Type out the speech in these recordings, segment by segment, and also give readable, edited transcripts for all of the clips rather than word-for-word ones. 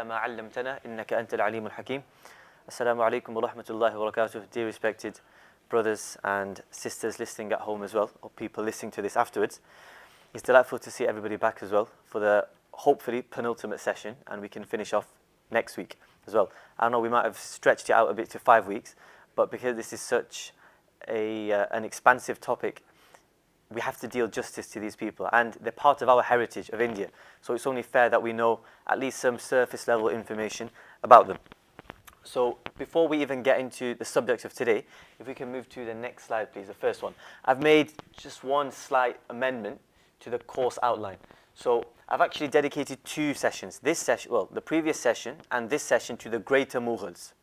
ما علمتنا إنك أنت العليم الحكيم. Assalamu alaikum wa rahmatullahi wa barakatuh. Dear respected brothers and sisters listening at home as well, or people listening to this afterwards. It's delightful to see everybody back as well for the hopefully penultimate session, and we can finish off next week as well. I know we might have stretched it out a bit to 5 weeks, but because this is such an expansive topic, we have to deal justice to these people, and they're part of our heritage of India. So it's only fair that we know at least some surface level information about them. So before we even get into the subject of today, if we can move to the next slide, please, the first one. I've made just one slight amendment to the course outline. So I've actually dedicated 2 sessions. This session, well, the previous session and this session to the greater Mughals.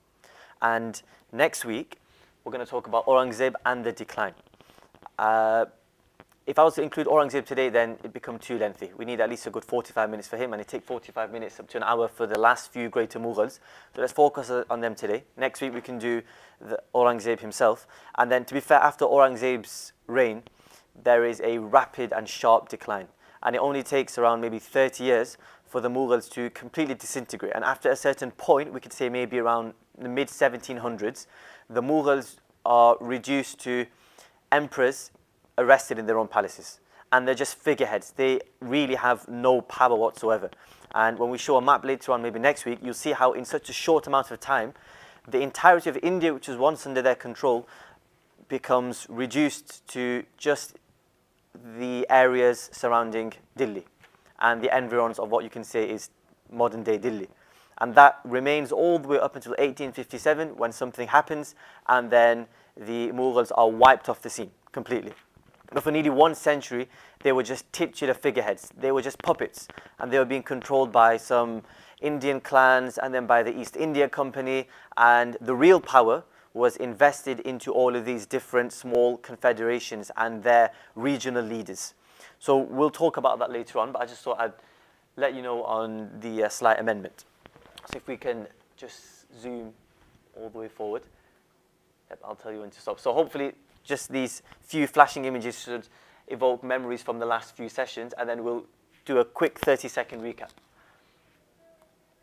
And next week, we're going to talk about Aurangzeb and the decline. If I was to include Aurangzeb today, then it'd become too lengthy. We need at least a good 45 minutes for him, and it takes 45 minutes up to an hour for the last few greater Mughals. So let's focus on them today. Next week we can do the Aurangzeb himself. And then, to be fair, after Aurangzeb's reign, there is a rapid and sharp decline. And it only takes around maybe 30 years for the Mughals to completely disintegrate. And after a certain point, we could say maybe around the mid-1700s, the Mughals are reduced to emperors arrested in their own palaces, and they're just figureheads. They really have no power whatsoever. And when we show a map later on, maybe next week, you'll see how in such a short amount of time the entirety of India, which was once under their control, becomes reduced to just the areas surrounding Delhi and the environs of what you can say is modern day Delhi. And that remains all the way up until 1857, when something happens and then the Mughals are wiped off the scene completely. But for nearly 1 century, they were just titular figureheads. They were just puppets, and they were being controlled by some Indian clans and then by the East India Company, and the real power was invested into all of these different small confederations and their regional leaders. So we'll talk about that later on, but I just thought I'd let you know on the slight amendment. So if we can just zoom all the way forward. Yep, I'll tell you when to stop. So hopefully just these few flashing images should evoke memories from the last few sessions, and then we'll do a quick 30-second recap.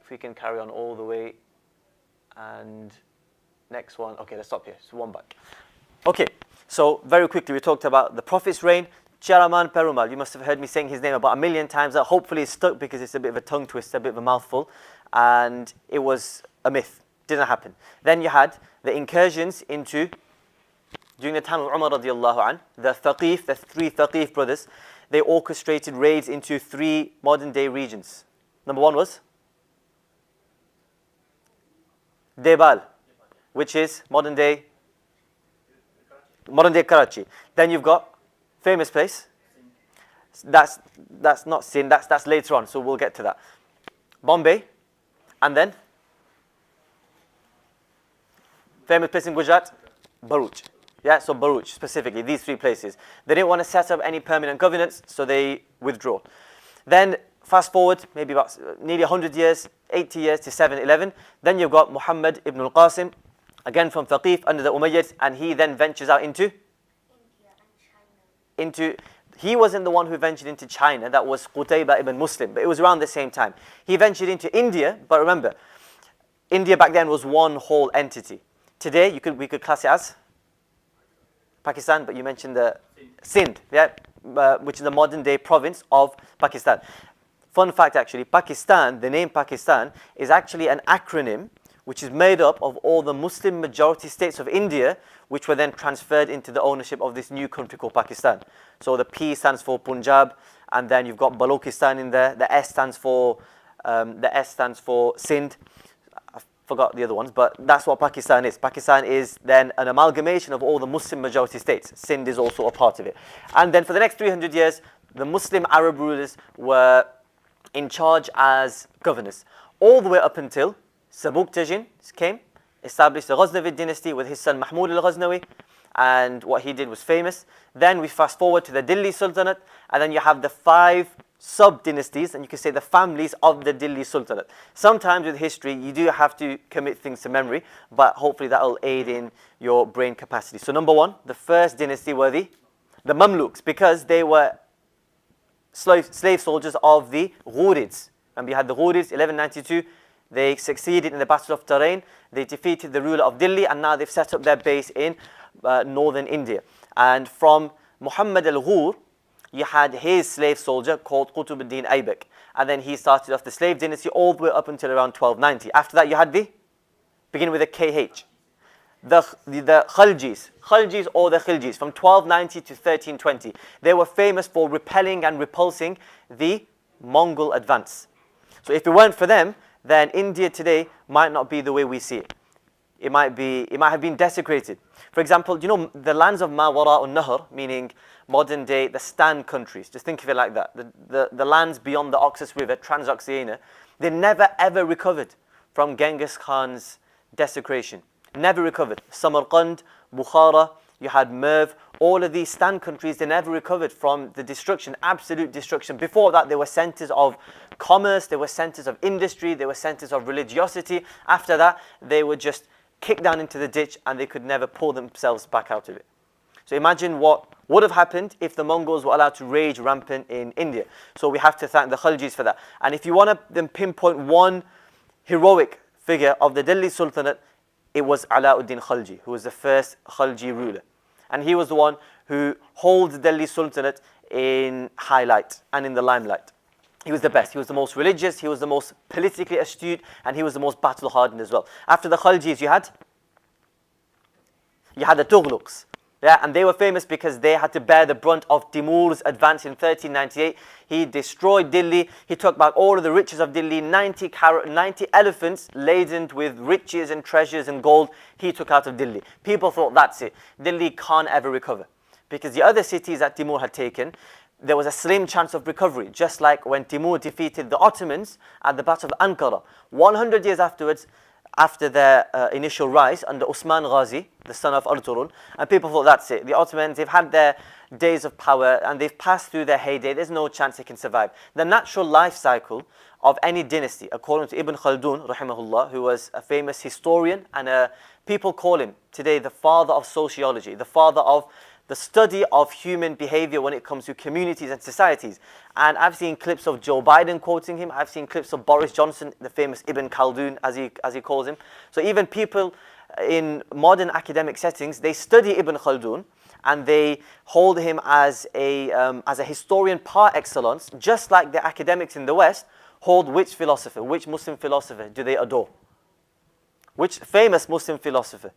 If we can carry on all the way, and next one. Okay, let's stop here. So one back. Okay, so very quickly we talked about the Prophet's reign. Charaman Perumal, you must have heard me saying his name about 1 million times. That hopefully is stuck because it's a bit of a tongue twister, a bit of a mouthful, and it was a myth. Didn't happen. Then you had the incursions into, during the time of Umar radiallahu anh, the 3 Thaqif brothers, they orchestrated raids into 3 modern day regions. Number 1 was Debal, which is modern day Karachi. Then you've got famous place. That's not Sindh, that's later on, so we'll get to that. Bombay, and then famous place in Gujarat, Bharuch. Yeah, so Bharuch specifically, these 3 places. They didn't want to set up any permanent governance, so they withdraw. Then fast forward, maybe about nearly 100 years, 80 years to 711. Then you've got Muhammad ibn al-Qasim, again from Thaqif under the Umayyads, and he then ventures out into India and China. He wasn't the one who ventured into China, that was Qutayba ibn Muslim, but it was around the same time. He ventured into India, but remember, India back then was one whole entity. Today, we could class it as Pakistan, but you mentioned the Sindh, yeah, which is the modern day province of Pakistan. Fun fact actually, Pakistan, the name Pakistan, is actually an acronym which is made up of all the Muslim majority states of India, which were then transferred into the ownership of this new country called Pakistan. So the P stands for Punjab, and then you've got Balochistan in there. The S stands for Sindh. Forgot the other ones, but that's what Pakistan is. Pakistan is then an amalgamation of all the Muslim majority states. Sindh is also a part of it. And then for the next 300 years, the Muslim Arab rulers were in charge as governors, all the way up until Sabuktajin came, established the Ghaznavid dynasty with his son Mahmud al-Ghaznawi, and what he did was famous. Then we fast forward to the Delhi Sultanate, and then you have the 5 sub-dynasties, and you can say the families of the Delhi Sultanate. Sometimes with history, you do have to commit things to memory, but hopefully that will aid in your brain capacity. So number 1, the first dynasty were the Mamluks, because they were slave soldiers of the Ghurids. And we had the Ghurids, 1192, They succeeded in the Battle of Tagari. They defeated the ruler of Delhi, and now they've set up their base in northern India. And from Muhammad al-Ghur, you had his slave soldier called Qutb ad-Din Aybak. And then he started off the slave dynasty all the way up until around 1290. After that, you had begin with a KH. The Khaljis or the Khiljis from 1290 to 1320. They were famous for repelling and repulsing the Mongol advance. So if it weren't for them, then India today might not be the way we see it. It might have been desecrated. For example, do you know the lands of Ma Wara al-Nahr, meaning modern day, the Stan countries, just think of it like that. The lands beyond the Oxus River, Transoxiana, they never ever recovered from Genghis Khan's desecration. Never recovered. Samarkand, Bukhara, you had Merv, all of these Stan countries, they never recovered from the destruction, absolute destruction. Before that, they were centers of commerce, they were centers of industry, they were centers of religiosity. After that, they were just kicked down into the ditch and they could never pull themselves back out of it. So imagine what would have happened if the Mongols were allowed to rage rampant in India. So we have to thank the Khaljis for that. And if you want to then pinpoint one heroic figure of the Delhi Sultanate, it was Alauddin Khalji, who was the first Khalji ruler. And he was the one who holds the Delhi Sultanate in highlight and in the limelight. He was the best. He was the most religious, he was the most politically astute, and he was the most battle-hardened as well. After the Khaljis, you had the Tughlaqs. Yeah, and they were famous because they had to bear the brunt of Timur's advance in 1398. He destroyed Delhi. He took back all of the riches of Delhi, 90 elephants laden with riches and treasures and gold he took out of Delhi. People thought, that's it. Delhi can't ever recover. Because the other cities that Timur had taken, there was a slim chance of recovery. Just like when Timur defeated the Ottomans at the Battle of Ankara. 100 years afterwards, after their initial rise under Osman Ghazi, the son of Ertugrul, and people thought, that's it. The Ottomans, they've had their days of power and they've passed through their heyday. There's no chance they can survive. The natural life cycle of any dynasty, according to Ibn Khaldun, rahimahullah, who was a famous historian, and people call him today the father of sociology, the father of the study of human behavior when it comes to communities and societies. And I've seen clips of Joe Biden quoting him. I've seen clips of Boris Johnson, the famous Ibn Khaldun, as he calls him. So even people in modern academic settings, they study Ibn Khaldun and they hold him as a historian par excellence, just like the academics in the West hold which philosopher, which Muslim philosopher do they adore? Which famous Muslim philosopher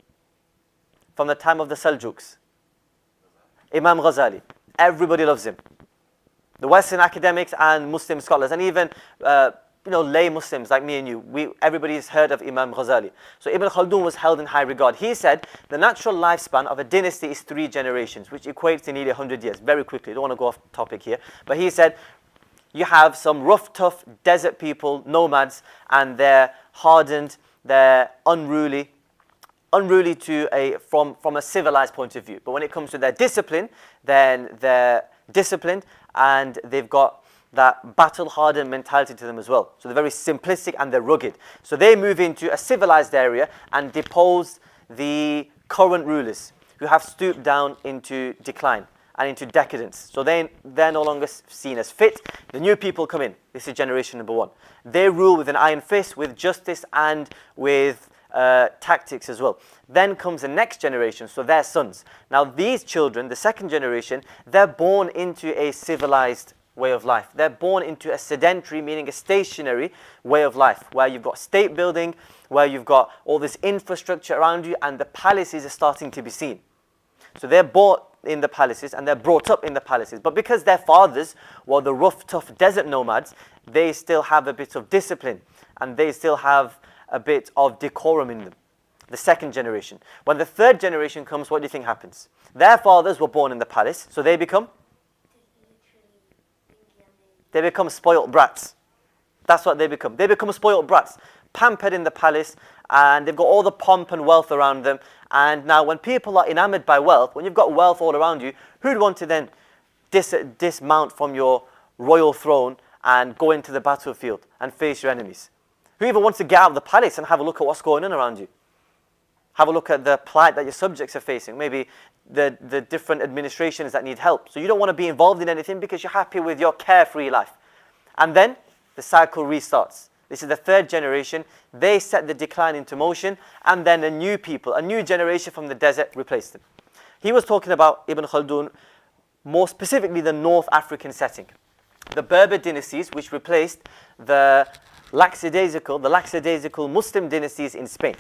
from the time of the Seljuks? Imam Ghazali. Everybody loves him. The Western academics and Muslim scholars, and even lay Muslims like me and you, everybody's heard of Imam Ghazali. So Ibn Khaldun was held in high regard. He said the natural lifespan of a dynasty is 3 generations, which equates to nearly 100 years. Very quickly, I don't want to go off topic here, but he said you have some rough, tough desert people, nomads, and they're hardened, they're unruly from a civilized point of view. But when it comes to their discipline, then they're disciplined and they've got that battle-hardened mentality to them as well. So they're very simplistic and they're rugged. So they move into a civilized area and depose the current rulers who have stooped down into decline and into decadence. So they're no longer seen as fit. The new people come in. This is generation number 1. They rule with an iron fist, with justice and with tactics as well. Then comes the next generation, so their sons. Now these children, the second generation, they're born into a civilized way of life. They're born into a sedentary, meaning a stationary way of life, where you've got state building, where you've got all this infrastructure around you, and the palaces are starting to be seen. So they're born in the palaces and they're brought up in the palaces. But because their fathers were the rough, tough desert nomads, they still have a bit of discipline and they still have a bit of decorum in them. The second generation. When the third generation comes, what do you think happens? Their fathers were born in the palace, so they become spoilt brats. That's what they become. They become spoilt brats, pampered in the palace, and they've got all the pomp and wealth around them. And now when people are enamored by wealth, when you've got wealth all around you, who'd want to then dismount from your royal throne and go into the battlefield and face your enemies? Who even wants to get out of the palace and have a look at what's going on around you? Have a look at the plight that your subjects are facing, maybe the different administrations that need help. So you don't want to be involved in anything because you're happy with your carefree life. And then the cycle restarts. This is the third generation. They set the decline into motion, and then a new people, a new generation from the desert replaced them. He was talking about Ibn Khaldun, more specifically the North African setting. The Berber dynasties, which replaced the lackadaisical Muslim dynasties in Spain.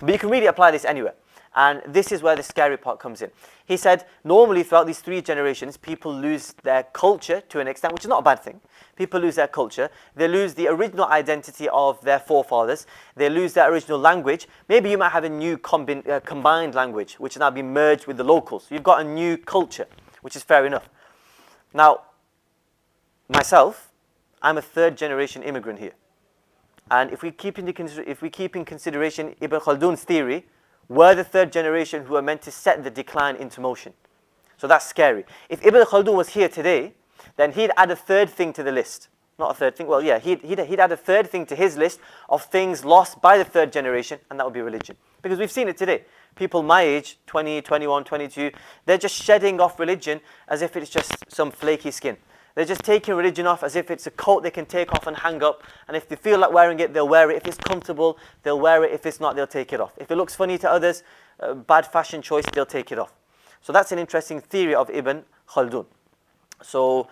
But you can really apply this anywhere. And this is where the scary part comes in. He said, normally throughout these three generations, people lose their culture to an extent, which is not a bad thing. People lose their culture. They lose the original identity of their forefathers. They lose their original language. Maybe you might have a new combined language, which has now been merged with the locals. You've got a new culture, which is fair enough. Now, myself, I'm a third generation immigrant here. And if we keep in consideration Ibn Khaldun's theory, we're the third generation who are meant to set the decline into motion. So that's scary. If Ibn Khaldun was here today, then he'd add a third thing to the list. Not a third thing, well yeah, he'd add a third thing to his list of things lost by the third generation, and that would be religion. Because we've seen it today. People my age, 20, 21, 22, they're just shedding off religion as if it's just some flaky skin. They're just taking religion off as if it's a coat they can take off and hang up. And if they feel like wearing it, they'll wear it. If it's comfortable, they'll wear it. If it's not, they'll take it off. If it looks funny to others, bad fashion choice, they'll take it off. So that's an interesting theory of Ibn Khaldun. So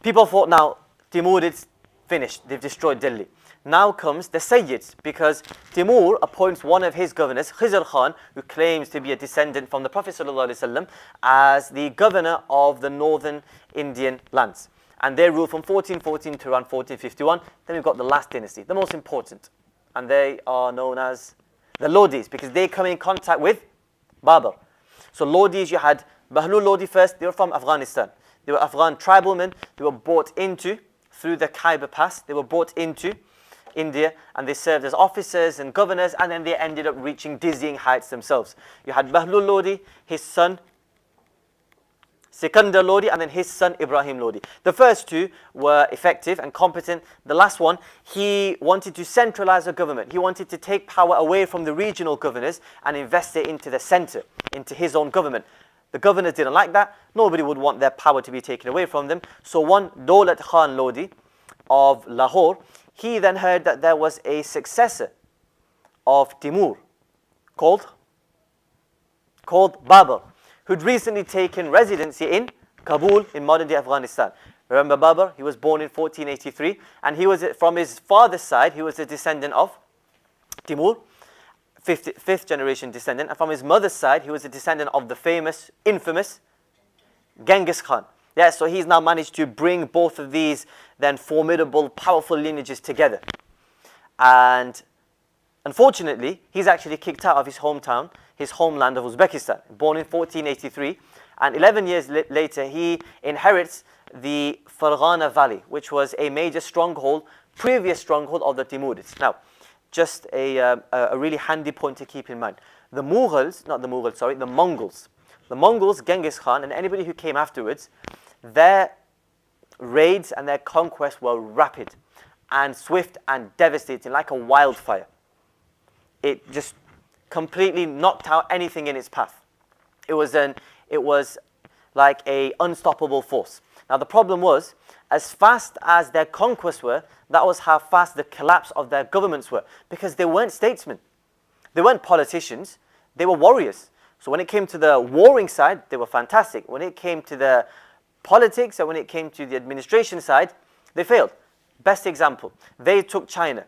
people thought now, Timurids finished. They've destroyed Delhi. Now comes the Sayyids, because Timur appoints one of his governors, Khizr Khan, who claims to be a descendant from the Prophet ﷺ, as the governor of the northern Indian lands. And they rule from 1414 to around 1451. Then we've got the last dynasty, the most important. And they are known as the Lodis, because they come in contact with Babur. So Lodis, you had Bahlul Lodi first. They were from Afghanistan. They were Afghan tribalmen. They were brought into, through the Khyber Pass, they were brought into India, and they served as officers and governors, and then they ended up reaching dizzying heights themselves. You had Bahlul Lodi, his son Sikandar Lodi, and then his son Ibrahim Lodi. The first two were effective and competent. The last one, he wanted to centralize the government. He wanted to take power away from the regional governors and invest it into the center, into his own government. The governors didn't like that. Nobody would want their power to be taken away from them. So one, Daulat Khan Lodi of Lahore, he then heard that there was a successor of Timur called Babur, who'd recently taken residency in Kabul in modern-day Afghanistan. Remember Babur? He was born in 1483, and he was, from his father's side, he was a descendant of Timur, fifth generation descendant, and from his mother's side, he was a descendant of the famous, infamous Genghis Khan. Yeah, so he's now managed to bring both of these then formidable, powerful lineages together. And unfortunately, he's actually kicked out of his hometown, his homeland of Uzbekistan, born in 1483. And 11 years later, he inherits the Farghana Valley, which was a major stronghold, previous stronghold of the Timurids. Now, just a really handy point to keep in mind. The Mughals, not the Mughals, sorry, the Mongols. The Mongols, Genghis Khan, and anybody who came afterwards, their raids and their conquests were rapid and swift and devastating, like a wildfire. It just completely knocked out anything in its path. It was like an unstoppable force. Now the problem was, as fast as their conquests were, that was how fast the collapse of their governments were, because they weren't statesmen. They weren't politicians. They were warriors. So when it came to the warring side, they were fantastic. When it came to the politics and when it came to the administration side, they failed. Best example, they took China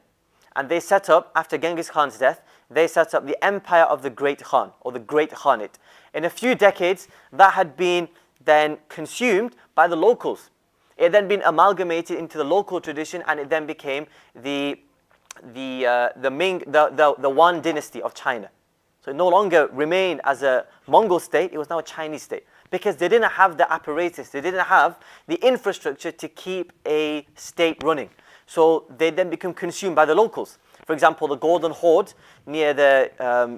and they set up, after Genghis Khan's death, they set up the empire of the Great Khan, or the Great Khanate. In a few decades, that had been then consumed by the locals. It had then been amalgamated into the local tradition, and it then became the Yuan dynasty of China. So it no longer remained as a Mongol state, it was now a Chinese state. Because they didn't have the apparatus, they didn't have the infrastructure to keep a state running. So they then become consumed by the locals. For example, the Golden Horde near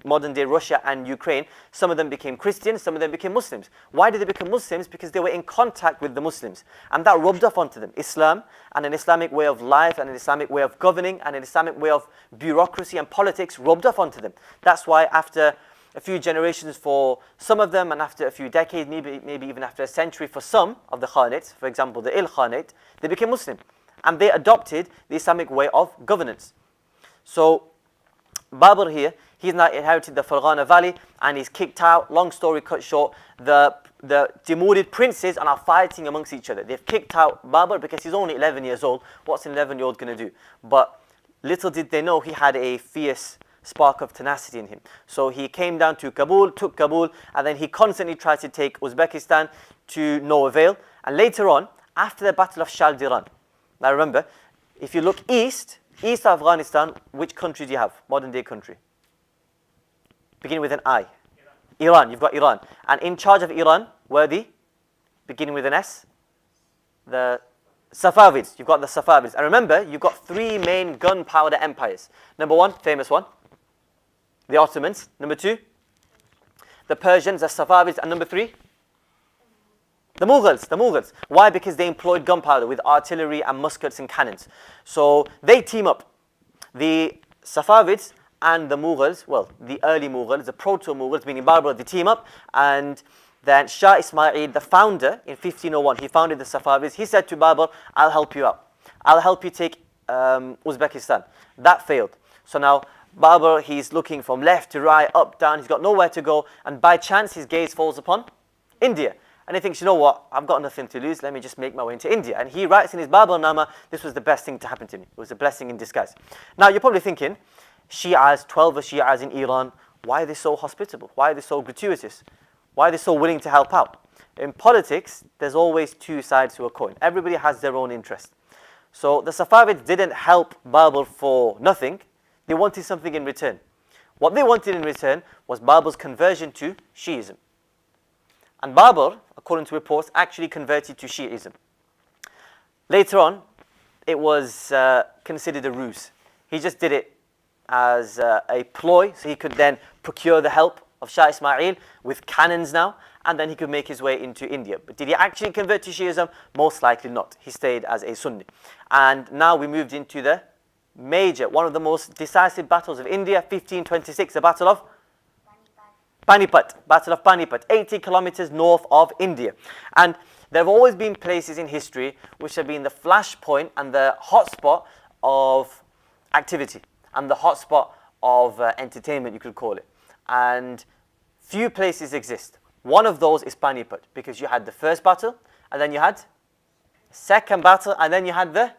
modern-day Russia and Ukraine, some of them became Christians, some of them became Muslims. Why did they become Muslims? Because they were in contact with the Muslims. And that rubbed off onto them. Islam and an Islamic way of life and an Islamic way of governing and an Islamic way of bureaucracy and politics rubbed off onto them. That's why after a few generations for some of them, and after a few decades, maybe even after a century for some of the Khanates, for example, the Il Khanate, they became Muslim. and they adopted the Islamic way of governance. So Babur here, he's now inherited the Farghana Valley and he's kicked out. Long story cut short, the Timurid princes are now fighting amongst each other. They've kicked out Babur because he's only 11 years old. What's an 11-year-old going to do? But little did they know he had a fierce spark of tenacity in him. So he came down to Kabul, took Kabul, and then he constantly tried to take Uzbekistan to no avail. And later on, after the Battle of Shaldiran, now remember, if you look east of Afghanistan, which country do you have? Modern day country. Beginning with an I. Iran, you've got Iran. And in charge of Iran were the, beginning with an S, the Safavids. You've got the Safavids. And remember, you've got three main gunpowder empires. Number one, famous one, the Ottomans. Number two, the Persians, the Safavids. And number three, the Mughals. Why? Because they employed gunpowder with artillery and muskets and cannons. So they team up. The Safavids and the Mughals, well, the early Mughals, the proto-Mughals, meaning Babur, they team up. And then Shah Ismail, the founder, in 1501, he founded the Safavids. He said to Babur, I'll help you out. I'll help you take Uzbekistan. That failed. So now Babur, he's looking from left to right, up, down. He's got nowhere to go. And by chance, his gaze falls upon India. And he thinks, you know what, I've got nothing to lose. Let me just make my way into India. And he writes in his Baburnama, this was the best thing to happen to me. It was a blessing in disguise. Now, you're probably thinking, Shi'as, 12 Shi'as in Iran, why are they so hospitable? Why are they so gratuitous? Why are they so willing to help out? In politics, there's always two sides to a coin. Everybody has their own interest. So the Safavids didn't help Babur for nothing. They wanted something in return. What they wanted in return was Babur's conversion to Shi'ism. And Babur, according to reports, actually converted to Shi'ism. Later on, it was considered a ruse. He just did it as a ploy, so he could then procure the help of Shah Ismail with cannons now, and then he could make his way into India. But did he actually convert to Shi'ism? Most likely not. He stayed as a Sunni. And now we moved into the major, one of the most decisive battles of India, 1526, the Battle of Panipat, Battle of Panipat, 80 kilometers north of India. And there have always been places in history which have been the flashpoint and the hotspot of activity and the hotspot of entertainment, you could call it. And few places exist. One of those is Panipat, because you had the first battle, and then you had second battle, and then you had the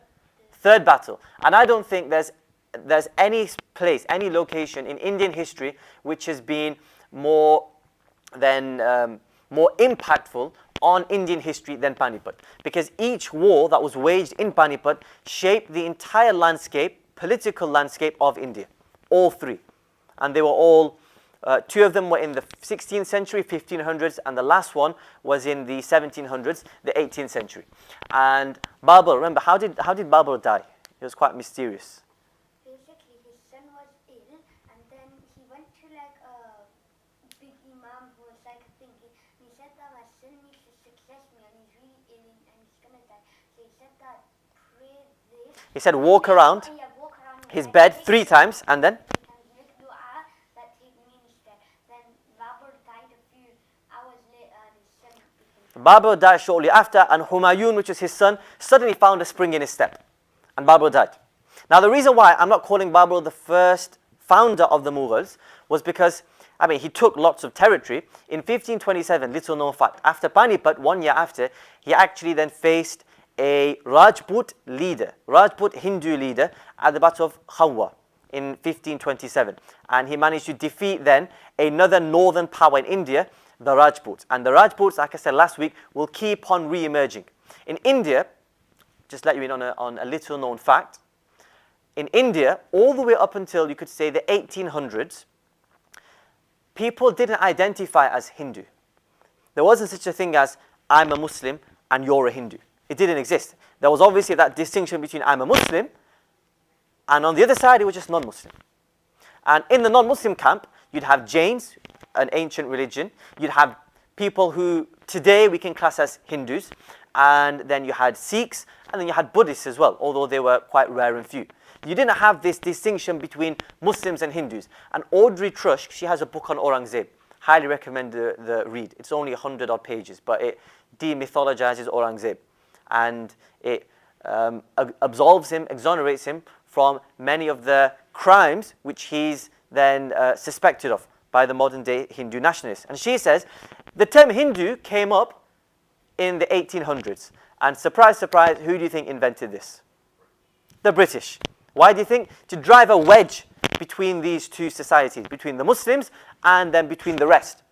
third battle. And I don't think there's any place, any location in Indian history which has been more impactful on Indian history than Panipat, because each war that was waged in Panipat shaped the entire landscape, political landscape of India, all three. And they were all, two of them were in the 16th century, 1500s, and the last one was in the 1700s, the 18th century. And Babur, remember, how did Babur die? It was quite mysterious. Basically, his son was ill, and then he went to like a big imam who was like thinking. He said that my son needs to success me, and he's really ill, and he's gonna die. So he said that pray this. He said walk around his bed 3 times, and then Babur died shortly after, and Humayun, which is his son, suddenly found a spring in his step, and Babur died. Now the reason why I'm not calling Babur the first founder of the Mughals was because, I mean, he took lots of territory. In 1527, little known fact, after Panipat, 1 year after, he actually then faced a Rajput leader, Rajput Hindu leader at the Battle of Khawa in 1527. And he managed to defeat then another northern power in India, the Rajputs. And the Rajputs, like I said last week, will keep on re-emerging. In India, just let you in on a little known fact, in India, all the way up until, you could say, the 1800s, people didn't identify as Hindu. There wasn't such a thing as, I'm a Muslim and you're a Hindu. It didn't exist. There was obviously that distinction between I'm a Muslim, and on the other side, it was just non-Muslim. And in the non-Muslim camp, you'd have Jains, an ancient religion. You'd have people who today we can class as Hindus. And then you had Sikhs, and then you had Buddhists as well, although they were quite rare and few. You didn't have this distinction between Muslims and Hindus. And Audrey Trush, she has a book on Aurangzeb. Highly recommend the read. It's only 100 odd pages, but it demythologizes Aurangzeb. And it absolves him, exonerates him from many of the crimes which he's then suspected of by the modern day Hindu nationalists. And she says the term Hindu came up in the 1800s. And surprise, surprise, who do you think invented this? The British. Why do you think? To drive a wedge between these two societies, between the Muslims and then between the rest.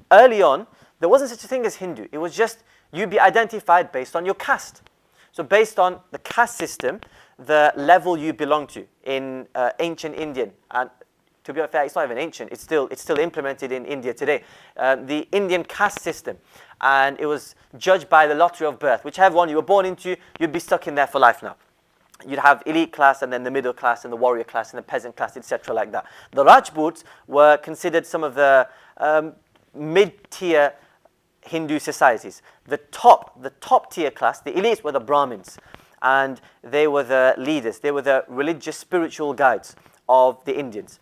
Early on, there wasn't such a thing as Hindu. It was just you'd be identified based on your caste. So based on the caste system, the level you belong to in ancient Indian, and to be fair, it's not even ancient, it's still implemented in India today, the Indian caste system. And it was judged by the lottery of birth. Whichever one you were born into, you'd be stuck in there for life now. You'd have elite class and then the middle class and the warrior class and the peasant class, etc. like that. The Rajputs were considered some of the mid-tier Hindu societies. The top tier class, the elites, were the Brahmins. And they were the leaders. They were the religious, spiritual guides of the Indians.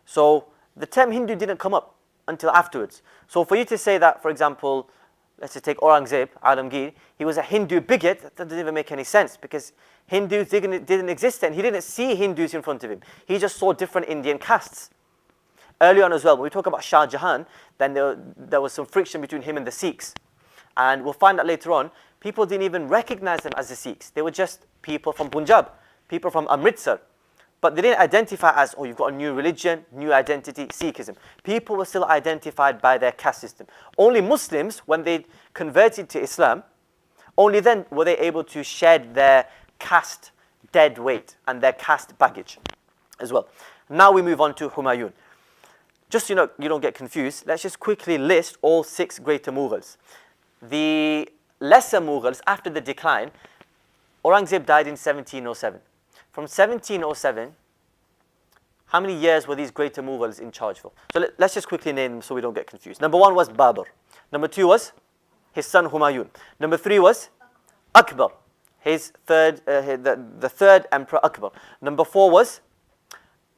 So the term Hindu didn't come up until afterwards. So for you to say that, for example, let's just take Aurangzeb, Alamgir, he was a Hindu bigot, that doesn't even make any sense because Hindus didn't exist then. He didn't see Hindus in front of him. He just saw different Indian castes. Early on as well, when we talk about Shah Jahan, then there was some friction between him and the Sikhs. And we'll find out later on, people didn't even recognize them as the Sikhs. They were just people from Punjab, people from Amritsar. But they didn't identify as, oh, you've got a new religion, new identity, Sikhism. People were still identified by their caste system. Only Muslims, when they converted to Islam, only then were they able to shed their caste dead weight and their caste baggage as well. Now we move on to Humayun. Just so you don't get confused, let's just quickly list all 6 greater Mughals. The lesser Mughals, after the decline, Aurangzeb died in 1707. From 1707, how many years were these greater Mughals in charge for? So let's just quickly name them so we don't get confused. Number 1 was Babur. Number 2 was his son Humayun. Number 3 was Akbar, his the third emperor Akbar. Number 4 was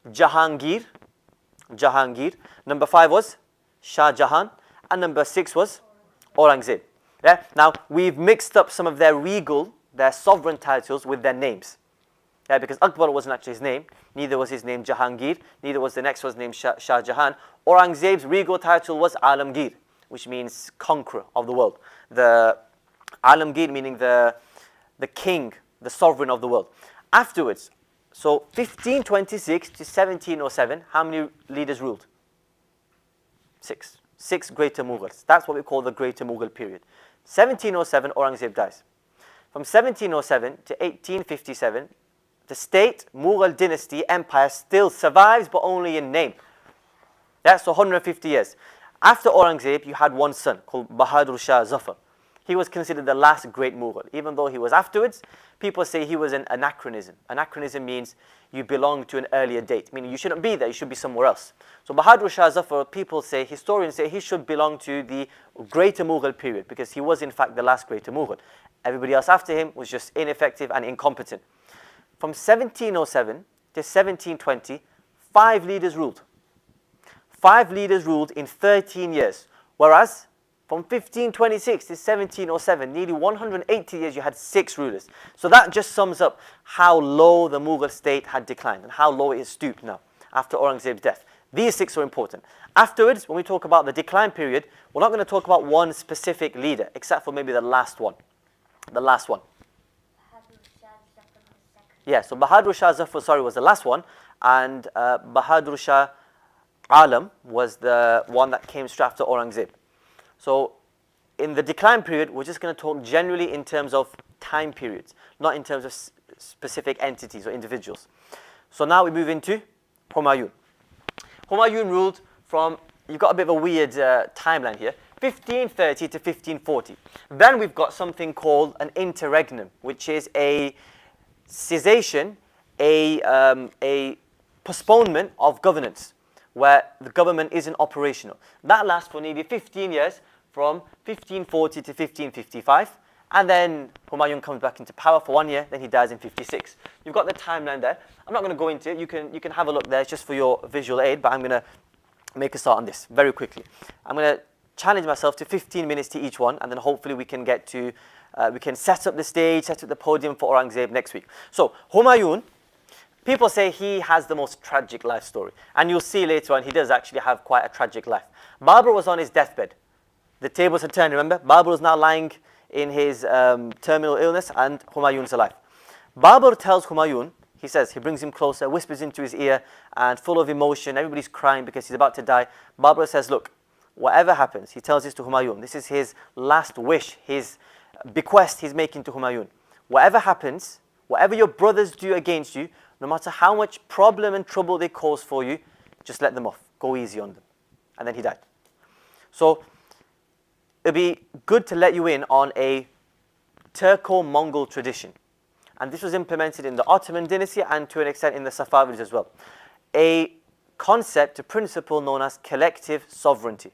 Jahangir. Number 5 was Shah Jahan. And number 6 was Aurangzeb. Yeah? Now, we've mixed up some of their regal, their sovereign titles with their names. Yeah, because Akbar wasn't actually his name. Neither was his name Jahangir. Neither was the next one's name Shah Jahan. Aurangzeb's regal title was Alamgir, which means conqueror of the world. The Alamgir meaning the king, the sovereign of the world. Afterwards, so 1526 to 1707, how many leaders ruled? 6. 6 greater Mughals. That's what we call the greater Mughal period. 1707, Aurangzeb dies. From 1707 to 1857, the state, Mughal dynasty, empire still survives, but only in name. That's 150 years. After Aurangzeb, you had one son called Bahadur Shah Zafar. He was considered the last great Mughal. Even though he was afterwards, people say he was an anachronism. Anachronism means you belong to an earlier date, meaning you shouldn't be there, you should be somewhere else. So Bahadur Shah Zafar, historians say he should belong to the greater Mughal period because he was in fact the last greater Mughal. Everybody else after him was just ineffective and incompetent. From 1707 to 1720, 5 leaders ruled. 5 leaders ruled in 13 years. Whereas from 1526 to 1707, nearly 180 years, you had 6 rulers. So that just sums up how low the Mughal state had declined and how low it has stooped now after Aurangzeb's death. These 6 are important. Afterwards, when we talk about the decline period, we're not going to talk about one specific leader, except for maybe the last one. The last one. Yeah, so Bahadur Shah Zafar, was the last one, and Bahadur Shah Alam was the one that came straight after Aurangzeb. So in the decline period, we're just going to talk generally in terms of time periods, not in terms of specific entities or individuals. So now we move into Humayun. Humayun ruled from, you've got a bit of a weird timeline here, 1530 to 1540. Then we've got something called an interregnum, which is a cessation, a postponement of governance, where the government isn't operational. That lasts for nearly 15 years, from 1540 to 1555, and then Humayun comes back into power for 1 year, then he dies in 56. You've got the timeline there. I'm not going to go into it. You can have a look there just for your visual aid, but I'm going to make a start on this very quickly. I'm going to challenge myself to 15 minutes to each one, and then hopefully we can get to, we can set up the stage, set up the podium for Aurangzeb next week. So, Humayun, people say he has the most tragic life story. And you'll see later on, he does actually have quite a tragic life. Babur was on his deathbed. The tables had turned, remember? Babur is now lying in his terminal illness, and Humayun's alive. Babur tells Humayun, he says, he brings him closer, whispers into his ear, and full of emotion, everybody's crying because he's about to die. Babur says, look, whatever happens, he tells this to Humayun. This is his last wish, his bequest he's making to Humayun. Whatever happens, whatever your brothers do against you, no matter how much problem and trouble they cause for you, just let them off. Go easy on them. And then he died. So, it'd be good to let you in on a Turco-Mongol tradition. And this was implemented in the Ottoman dynasty and to an extent in the Safavids as well. A concept, a principle known as collective sovereignty.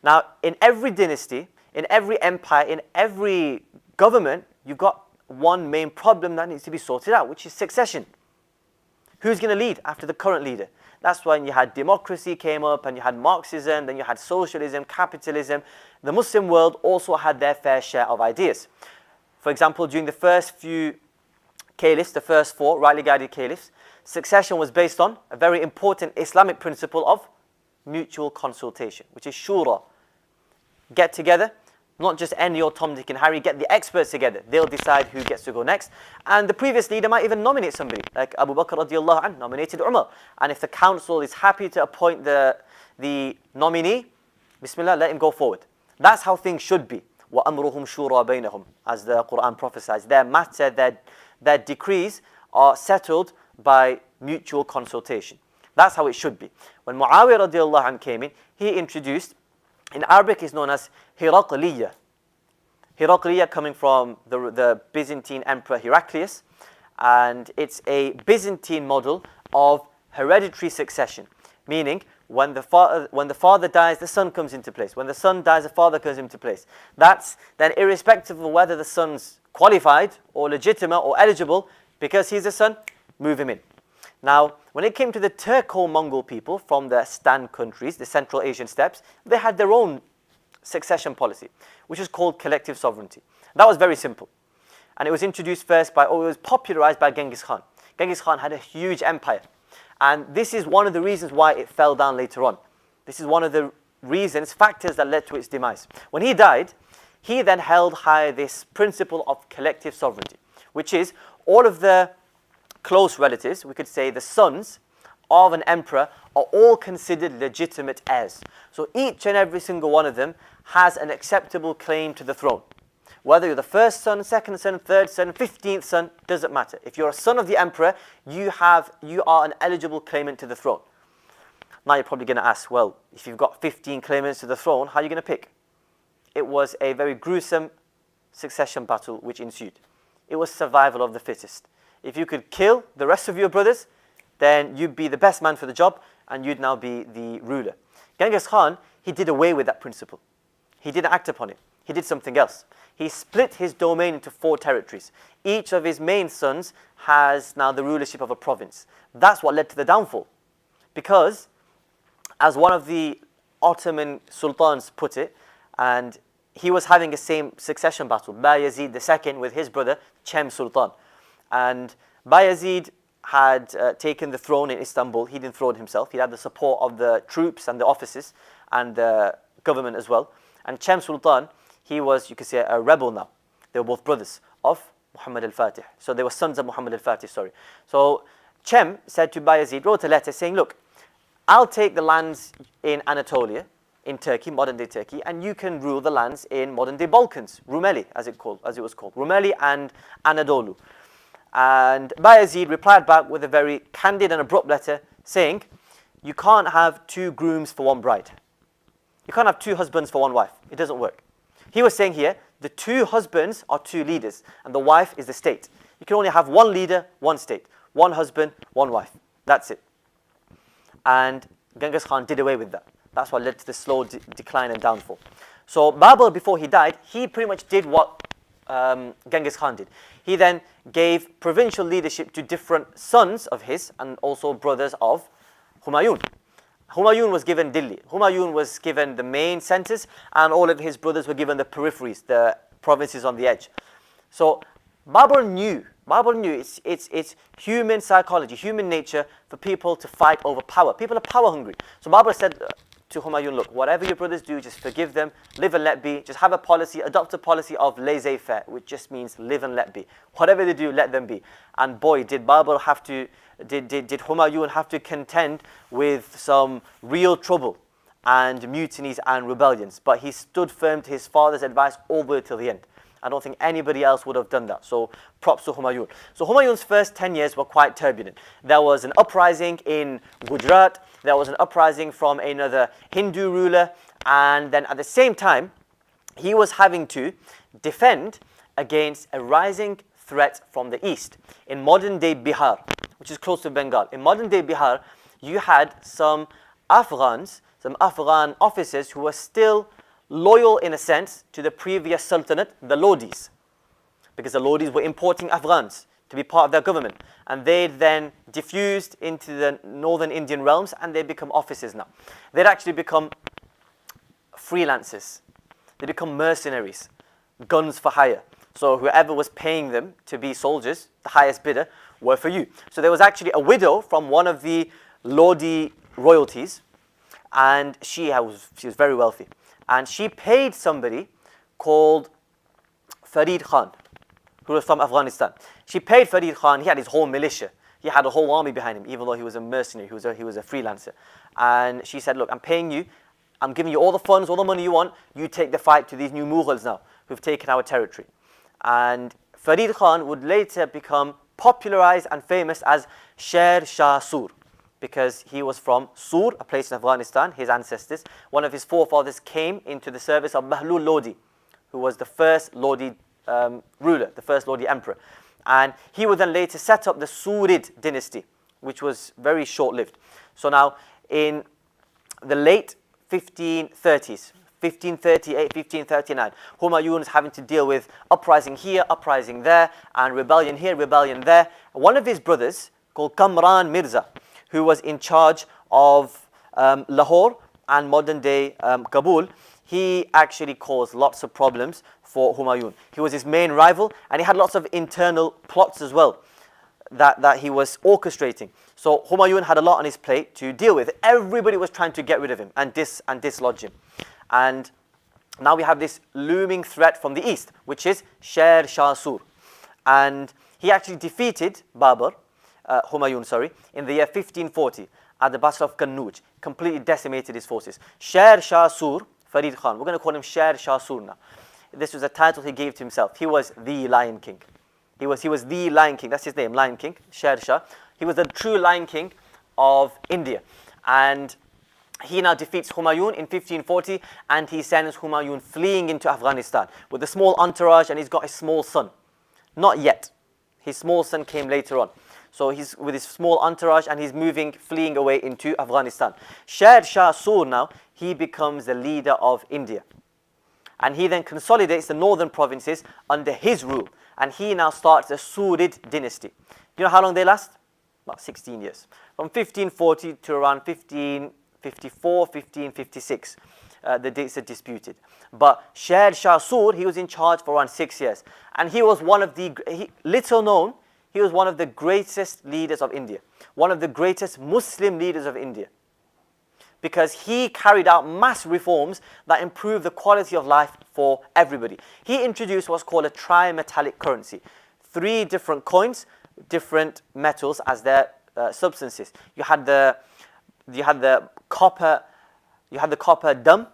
Now, in every dynasty, in every empire, in every government, you've got one main problem that needs to be sorted out, which is succession. Who's going to lead after the current leader? That's when you had democracy came up, and you had Marxism, then you had socialism, capitalism. The Muslim world also had their fair share of ideas. For example, during the first few caliphs, the first four rightly guided caliphs, succession was based on a very important Islamic principle of mutual consultation, which is shura. Get together, not just any old Tom, Dick and Harry, get the experts together. They'll decide who gets to go next. And the previous leader might even nominate somebody, like Abu Bakr radiallahu anh nominated Umar. And if the council is happy to appoint the nominee, Bismillah, let him go forward. That's how things should be. وَأَمْرُهُمْ شُورَى بَيْنَهُمْ, as the Quran prophesies. Their matter, their decrees are settled by mutual consultation. That's how it should be. When Muawiyah radiallahu anh came in, he introduced, in Arabic is known as Hiraqliya. Hiraqliya coming from the Byzantine Emperor Heraclius, and it's a Byzantine model of hereditary succession, meaning when the father dies, the son comes into place. When the son dies, the father comes into place. That's then irrespective of whether the son's qualified or legitimate or eligible, because he's a son, move him in. Now, when it came to the Turco-Mongol people from the Stan countries, the Central Asian steppes, they had their own succession policy, which is called collective sovereignty. That was very simple. And it was introduced first it was popularized by Genghis Khan. Genghis Khan had a huge empire. And this is one of the reasons why it fell down later on. This is one of the factors that led to its demise. When he died, he then held high this principle of collective sovereignty, which is all of the close relatives, we could say the sons of an emperor, are all considered legitimate heirs. So each and every single one of them has an acceptable claim to the throne. Whether you're the first son, second son, third son, 15th son, doesn't matter. If you're a son of the emperor, you are an eligible claimant to the throne. Now you're probably going to ask, well, if you've got 15 claimants to the throne, how are you going to pick? It was a very gruesome succession battle which ensued. It was survival of the fittest. If you could kill the rest of your brothers, then you'd be the best man for the job, and you'd now be the ruler. Genghis Khan, he did away with that principle. He didn't act upon it. He did something else. He split his domain into 4 territories. Each of his main sons has now the rulership of a province. That's what led to the downfall. Because, as one of the Ottoman sultans put it, and he was having the same succession battle, Bayezid II with his brother, Cem Sultan. And Bayezid had taken the throne in Istanbul. He didn't throw it himself. He had the support of the troops and the officers and the government as well. And Cem Sultan, he was, you could say, a rebel now. They were both brothers of Muhammad al-Fatih. So they were sons of Muhammad al-Fatih, sorry. So Cem said to Bayezid, wrote a letter saying, look, I'll take the lands in Anatolia, in Turkey, modern-day Turkey, and you can rule the lands in modern-day Balkans, Rumeli, as it was called, Rumeli and Anadolu. And Bayezid replied back with a very candid and abrupt letter saying, you can't have 2 grooms for 1 bride. You can't have 2 husbands for 1 wife. It doesn't work. He was saying here, the 2 husbands are 2 leaders, and the wife is the state. You can only have 1 leader, 1 state. 1 husband, 1 wife. That's it. And Genghis Khan did away with that. That's what led to the slow decline and downfall. So Babur, before he died, he pretty much did what Genghis Khan did. He then gave provincial leadership to different sons of his and also brothers of Humayun. Humayun was given Delhi. Humayun was given the main centers, and all of his brothers were given the peripheries, the provinces on the edge. So Babur knew it's human psychology, human nature for people to fight over power. People are power hungry. So Babur said to Humayun, look, whatever your brothers do, just forgive them, live and let be. Just have a policy, adopt a policy of laissez-faire, which just means live and let be. Whatever they do, let them be. And boy, did Babur have to, did Humayun have to contend with some real trouble and mutinies and rebellions. But he stood firm to his father's advice all the way till the end. I don't think anybody else would have done that. So props to Humayun. So Humayun's first 10 years were quite turbulent. There was an uprising in Gujarat. There was an uprising from another Hindu ruler. And then at the same time, he was having to defend against a rising threat from the east. In modern-day Bihar, which is close to Bengal. In modern-day Bihar, you had some Afghan officers who were still loyal in a sense to the previous sultanate, the Lodis, because the Lodis were importing Afghans to be part of their government, and they then diffused into the northern Indian realms, and they become officers now. They'd actually become freelancers. They become mercenaries, guns for hire. So whoever was paying them to be soldiers, the highest bidder, were for you. So there was actually a widow from one of the Lodi royalties, and she was very wealthy. And she paid somebody called Farid Khan, who was from Afghanistan. She paid Farid Khan. He had his whole militia. He had a whole army behind him, even though he was a mercenary. He was a freelancer. And she said, look, I'm paying you. I'm giving you all the funds, all the money you want. You take the fight to these new Mughals now, who've taken our territory. And Farid Khan would later become popularized and famous as Sher Shah Sur, because he was from Sur, a place in Afghanistan, his ancestors. One of his forefathers came into the service of Mahlul Lodi, who was the first Lodi ruler, the first Lodi emperor. And he would then later set up the Surid dynasty, which was very short-lived. So now, in the late 1530s, 1538, 1539, Humayun is having to deal with uprising here, uprising there, and rebellion here, rebellion there. One of his brothers, called Kamran Mirza, who was in charge of Lahore and modern-day Kabul, he actually caused lots of problems for Humayun. He was his main rival, and he had lots of internal plots as well that he was orchestrating. So Humayun had a lot on his plate to deal with. Everybody was trying to get rid of him and dislodge him. And now we have this looming threat from the east, which is Sher Shah Sur. And he actually defeated Humayun, in the year 1540 at the Battle of Kannauj, completely decimated his forces. Sher Shah Sur, Farid Khan, we're going to call him Sher Shah Sur now. This was a title he gave to himself. He was the Lion King. He was the Lion King. That's his name, Lion King, Sher Shah. He was the true Lion King of India. And he now defeats Humayun in 1540, and he sends Humayun fleeing into Afghanistan with a small entourage, and he's got his small son. Not yet. His small son came later on. So he's with his small entourage, and he's fleeing away into Afghanistan. Sher Shah Sur now, he becomes the leader of India. And he then consolidates the northern provinces under his rule. And he now starts the Surid dynasty. You know how long they last? About 16 years. From 1540 to around 1554, 1556. The dates are disputed. But Sher Shah Sur, he was in charge for around 6 years. And he was one of the, little known, he was one of the greatest leaders of India. One of the greatest Muslim leaders of India. Because he carried out mass reforms that improved the quality of life for everybody. He introduced what's called a trimetallic currency. 3 different coins, different metals as their substances. You had the copper dum,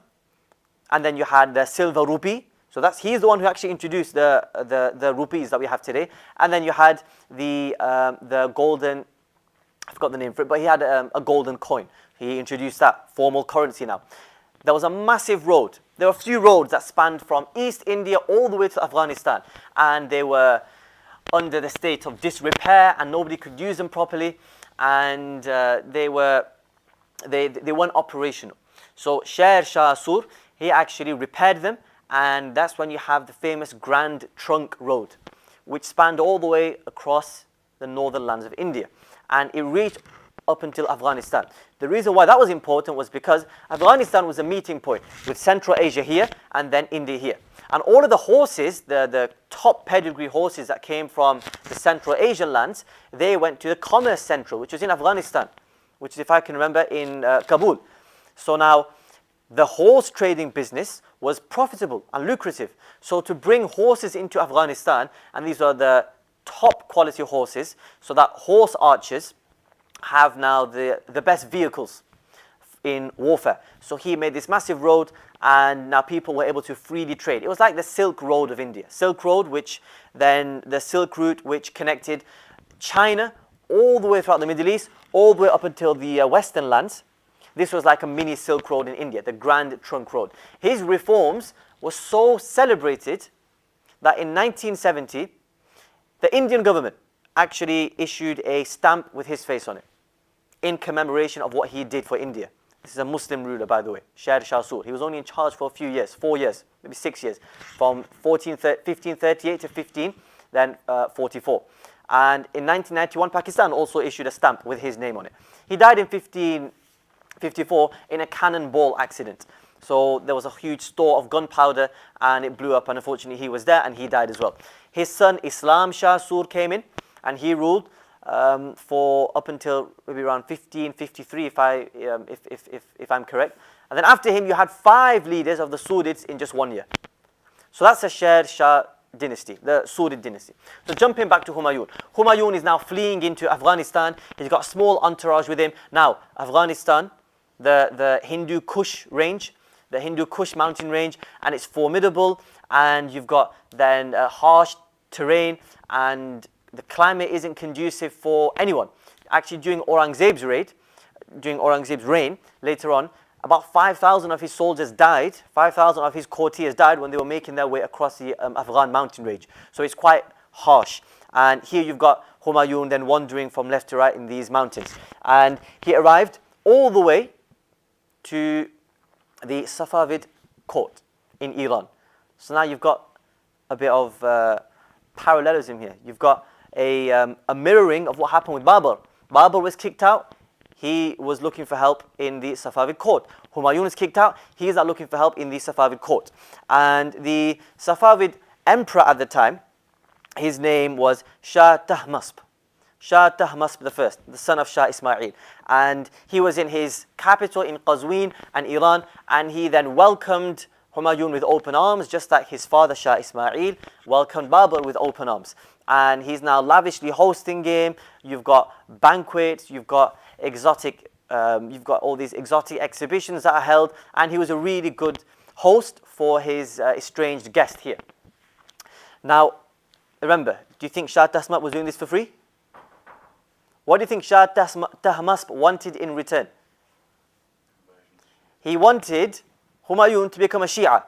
and then you had the silver rupee. So he's the one who actually introduced the rupees that we have today. And then you had the golden, I forgot the name for it, but he had a golden coin. He introduced that formal currency now. There was a massive road. There were a few roads that spanned from East India all the way to Afghanistan, and they were under the state of disrepair, and nobody could use them properly, and they weren't operational. So Sher Shah Sur, he actually repaired them, and that's when you have the famous Grand Trunk Road, which spanned all the way across the northern lands of India. And it reached up until Afghanistan. The reason why that was important was because Afghanistan was a meeting point with Central Asia here and then India here. And all of the horses, the top pedigree horses that came from the Central Asian lands, they went to the Commerce Central, which was in Afghanistan, which is, if I can remember, in Kabul. So now, the horse trading business was profitable and lucrative. So to bring horses into Afghanistan, and these are the top quality horses, so that horse archers have now the best vehicles in warfare. So he made this massive road, and now people were able to freely trade. It was like the Silk Road of India. Silk Road, which then the Silk Route, which connected China all the way throughout the Middle East, all the way up until the Western lands. This was like a mini Silk Road in India, the Grand Trunk Road. His reforms were so celebrated that in 1970, the Indian government actually issued a stamp with his face on it in commemoration of what he did for India. This is a Muslim ruler, by the way, Sher Shah Suri. He was only in charge for a few years, 4 years, maybe 6 years, from 1538 to 1544. And in 1991, Pakistan also issued a stamp with his name on it. He died in 1554 in a cannonball accident. So there was a huge store of gunpowder and it blew up, and unfortunately he was there and he died as well. His son Islam Shah Sur came in and he ruled for up until maybe around 1553 if I'm correct. And then after him you had 5 leaders of the Surids in just 1 year. So that's the Sher Shah dynasty, the Surid dynasty. So jumping back to Humayun. Humayun is now fleeing into Afghanistan. He's got a small entourage with him. Now Afghanistan, the Hindu Kush range, the Hindu Kush mountain range, and it's formidable, and you've got then harsh terrain, and the climate isn't conducive for anyone. Actually, during Aurangzeb's reign later on, about 5,000 of his soldiers died, 5,000 of his courtiers died when they were making their way across the Afghan mountain range. So it's quite harsh. And here you've got Humayun then wandering from left to right in these mountains. And he arrived all the way to the Safavid court in Iran. So now you've got a bit of parallelism here. You've got a mirroring of what happened with Babur. Babur was kicked out. He was looking for help in the Safavid court. Humayun is kicked out. He is not looking for help in the Safavid court. And the Safavid emperor at the time, his name was Shah Tahmasp. Shah Tahmasp I, the son of Shah Ismail. And he was in his capital in Qazwin and Iran, and he then welcomed Humayun with open arms, just like his father Shah Ismail welcomed Babur with open arms. And he's now lavishly hosting him. You've got banquets, you've got all these exotic exhibitions that are held, and he was a really good host for his estranged guest here. Now, remember, do you think Shah Tahmasp was doing this for free? What do you think Shah Tahmasp wanted in return? He wanted Humayun to become a Shia.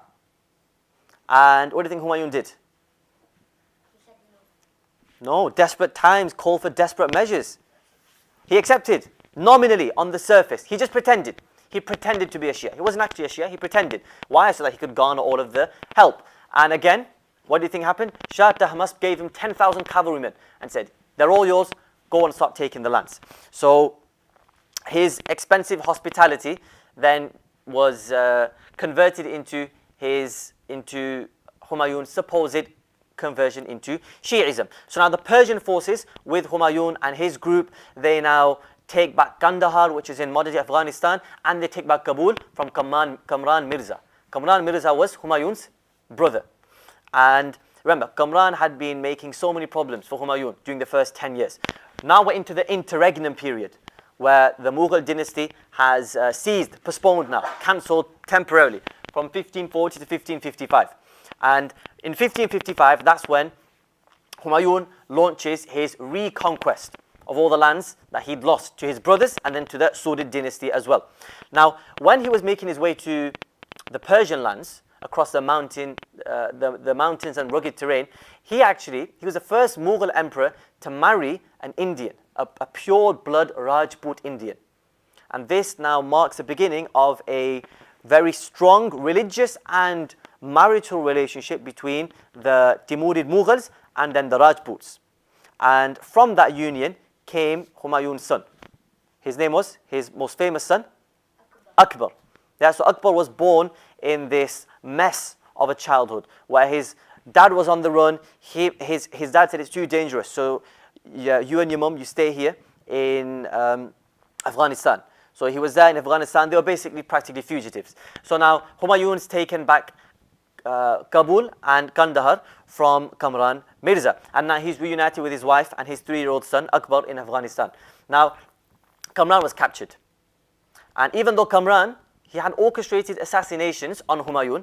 And what do you think Humayun did? No, desperate times call for desperate measures. He accepted, nominally, on the surface. He just pretended. He pretended to be a Shia. He wasn't actually a Shia, he pretended. Why? So that he could garner all of the help. And again, what do you think happened? Shah Tahmasp gave him 10,000 cavalrymen and said, they're all yours, go and start taking the lands. So his expensive hospitality then was converted into Humayun's supposed conversion into Shi'ism. So now the Persian forces with Humayun and his group, they now take back Kandahar, which is in modern Afghanistan, and they take back Kabul from Kamran Mirza. Kamran Mirza was Humayun's brother. And remember, Kamran had been making so many problems for Humayun during the first 10 years. Now we're into the interregnum period, where the Mughal dynasty has ceased, postponed now, cancelled temporarily from 1540 to 1555. And in 1555, that's when Humayun launches his reconquest of all the lands that he'd lost to his brothers and then to the Surid dynasty as well. Now, when he was making his way to the Persian lands, across the mountains and rugged terrain, he was the first Mughal emperor to marry an Indian, a pure blood Rajput Indian. And this now marks the beginning of a very strong religious and marital relationship between the Timurid Mughals and then the Rajputs. And from that union came Humayun's son. His name was, his most famous son? Akbar. Yeah, so Akbar was born in this mess of a childhood where his dad was on the run. His dad said it's too dangerous, so yeah, you and your mum, you stay here in Afghanistan. So he was there in Afghanistan. They were basically practically fugitives. So now Humayun's taken back Kabul and Kandahar from Kamran Mirza. And now he's reunited with his wife and his 3-year-old son Akbar in Afghanistan. Now Kamran was captured. And even though Kamran, he had orchestrated assassinations on Humayun,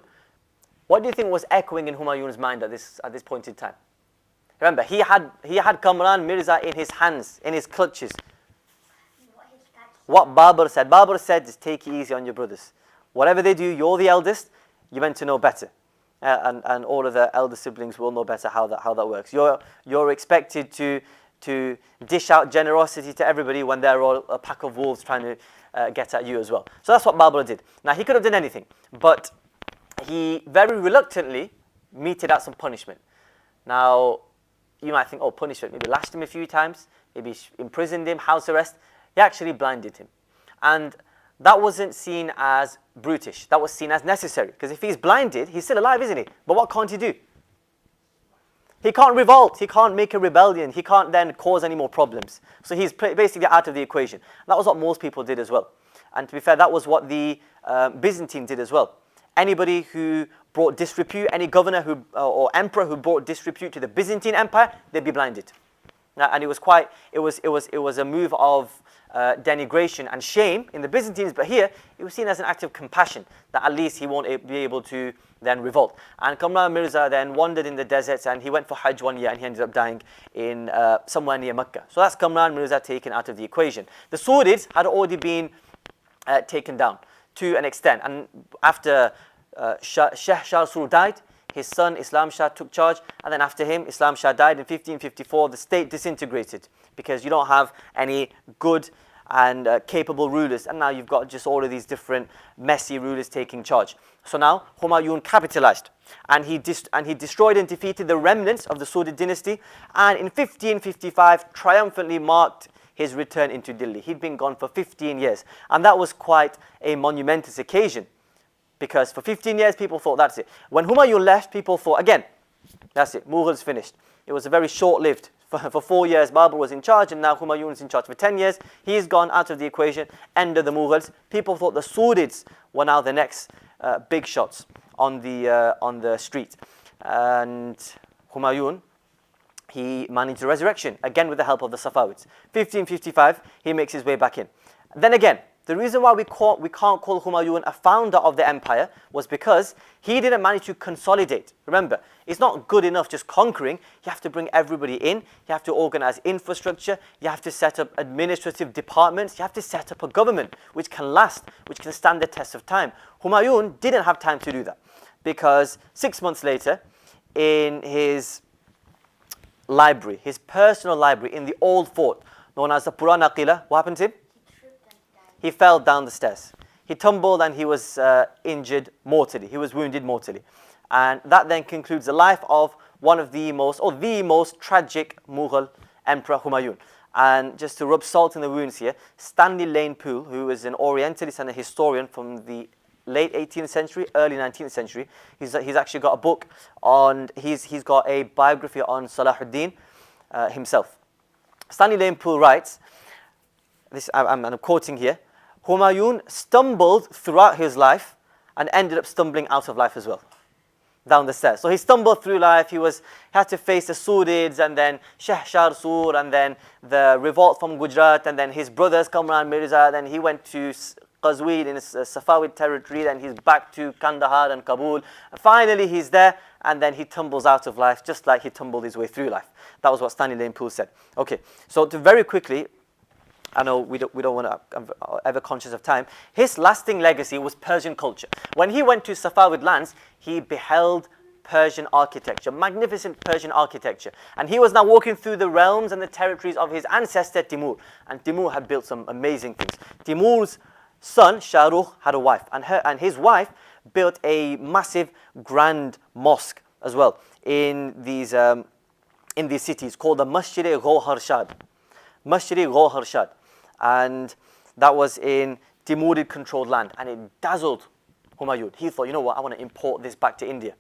what do you think was echoing in Humayun's mind at this point in time? Remember, he had Kamran Mirza in his hands, in his clutches. What Babur said. Babur said, just take it easy on your brothers. Whatever they do, you're the eldest, you're meant to know better. And all of the elder siblings will know better how that works. You're expected to dish out generosity to everybody when they're all a pack of wolves trying to get at you as well. So that's what Babur did. Now he could have done anything, but he very reluctantly meted out some punishment. Now you might think, oh, punishment, maybe lashed him a few times, maybe imprisoned him, house arrest. He actually blinded him. And that wasn't seen as brutish. That was seen as necessary. Because if he's blinded, he's still alive, isn't he? But what can't he do? He can't revolt. He can't make a rebellion. He can't then cause any more problems. So he's basically out of the equation. That was what most people did as well. And to be fair, that was what the Byzantine did as well. Anybody who brought disrepute, any governor who or emperor who brought disrepute to the Byzantine Empire, they'd be blinded. And it was a move of denigration and shame in the Byzantines, but here it was seen as an act of compassion that at least he won't be able to then revolt. And Kamran Mirza then wandered in the deserts and he went for Hajj one year and he ended up dying in somewhere near Mecca. So that's Kamran Mirza taken out of the equation. The Surids had already been taken down to an extent, and after Sheikh Shah Sur died, his son Islam Shah took charge, and then after him Islam Shah died in 1554. The state disintegrated because you don't have any good and capable rulers, and now you've got just all of these different messy rulers taking charge. So now Humayun capitalized, and he destroyed and defeated the remnants of the Surid dynasty, and in 1555 triumphantly marked his return into Delhi. He'd been gone for 15 years, and that was quite a monumentous occasion, because for 15 years people thought that's it. When Humayun left, people thought, again, that's it, Mughals finished. It was a very short-lived. For 4 years, Babur was in charge, and now Humayun is in charge for 10 years. He's gone out of the equation, end of the Mughals. People thought the Surids were now the next big shots on the street. And Humayun, he managed the resurrection, again with the help of the Safavids. 1555, he makes his way back in. Then again, the reason why we can't call Humayun a founder of the empire was because he didn't manage to consolidate. Remember, it's not good enough just conquering. You have to bring everybody in. You have to organize infrastructure. You have to set up administrative departments. You have to set up a government which can last, which can stand the test of time. Humayun didn't have time to do that, because 6 months later, in his library, his personal library in the old fort known as the Purana Qila, what happened to him? He fell down the stairs. He tumbled and he was injured mortally. He was wounded mortally. And that then concludes the life of one of the most tragic Mughal Emperor Humayun. And just to rub salt in the wounds here, Stanley Lane Poole, who is an Orientalist and a historian from the late 18th century, early 19th century, he's actually got a book on, he's got a biography on Salahuddin himself. Stanley Lane Poole writes, I'm quoting here, Humayun stumbled throughout his life and ended up stumbling out of life as well, down the stairs. So he stumbled through life. He had to face the Surids, and then Sheikh Shah Sur, and then the revolt from Gujarat, and then his brothers Kamran Mirza. Then he went to Qazwin in Safavid territory. Then he's back to Kandahar and Kabul. And finally, he's there, and then he tumbles out of life, just like he tumbled his way through life. That was what Stanley Lane Poole said. Okay, so to very quickly, I know we don't want to, I'm ever conscious of time. His lasting legacy was Persian culture. When he went to Safavid lands, he beheld Persian architecture, magnificent Persian architecture. And he was now walking through the realms and the territories of his ancestor Timur. And Timur had built some amazing things. Timur's son, Shah Rukh, had a wife. And his wife built a massive grand mosque as well in these cities called the Masjid-e-Gauhar Shad. Masjid-e-Gauhar Shad. And that was in Timurid controlled land, and it dazzled Humayun. He thought, you know what, I want to import this back to India.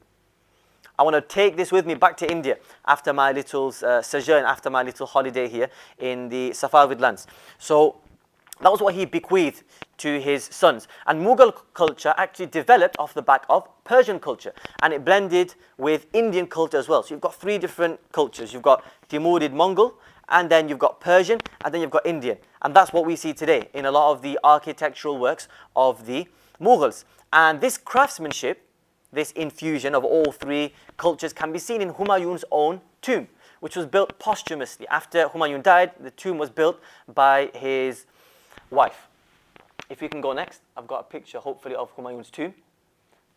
I want to take this with me back to India after my little sojourn, after my little holiday here in the Safavid lands. So that was what he bequeathed to his sons. And Mughal culture actually developed off the back of Persian culture, and it blended with Indian culture as well. So you've got three different cultures. You've got Timurid Mongol, and then you've got Persian, and then you've got Indian. And that's what we see today in a lot of the architectural works of the Mughals. And this craftsmanship, this infusion of all three cultures, can be seen in Humayun's own tomb, which was built posthumously. After Humayun died, the tomb was built by his wife. If you can go next, I've got a picture, hopefully, of Humayun's tomb.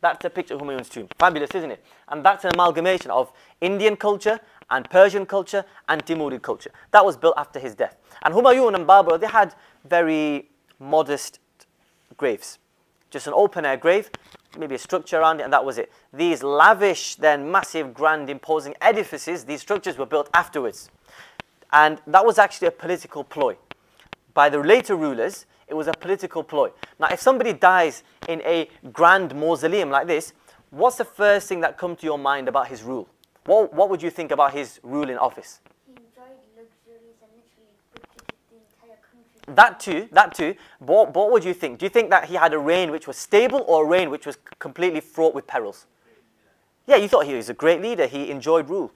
That's a picture of Humayun's tomb. Fabulous, isn't it? And that's an amalgamation of Indian culture and Persian culture and Timurid culture. That was built after his death. And Humayun and Babur, they had very modest graves. Just an open-air grave, maybe a structure around it, and that was it. These lavish, then massive, grand, imposing edifices, these structures were built afterwards. And that was actually a political ploy. By the later rulers, it was a political ploy. Now, if somebody dies in a grand mausoleum like this, what's the first thing that comes to your mind about his rule? What would you think about his rule in office? He enjoyed luxuries and literally put the entire country. That too. But what would you think? Do you think that he had a reign which was stable, or a reign which was completely fraught with perils? Yeah, you thought he was a great leader. He enjoyed rule.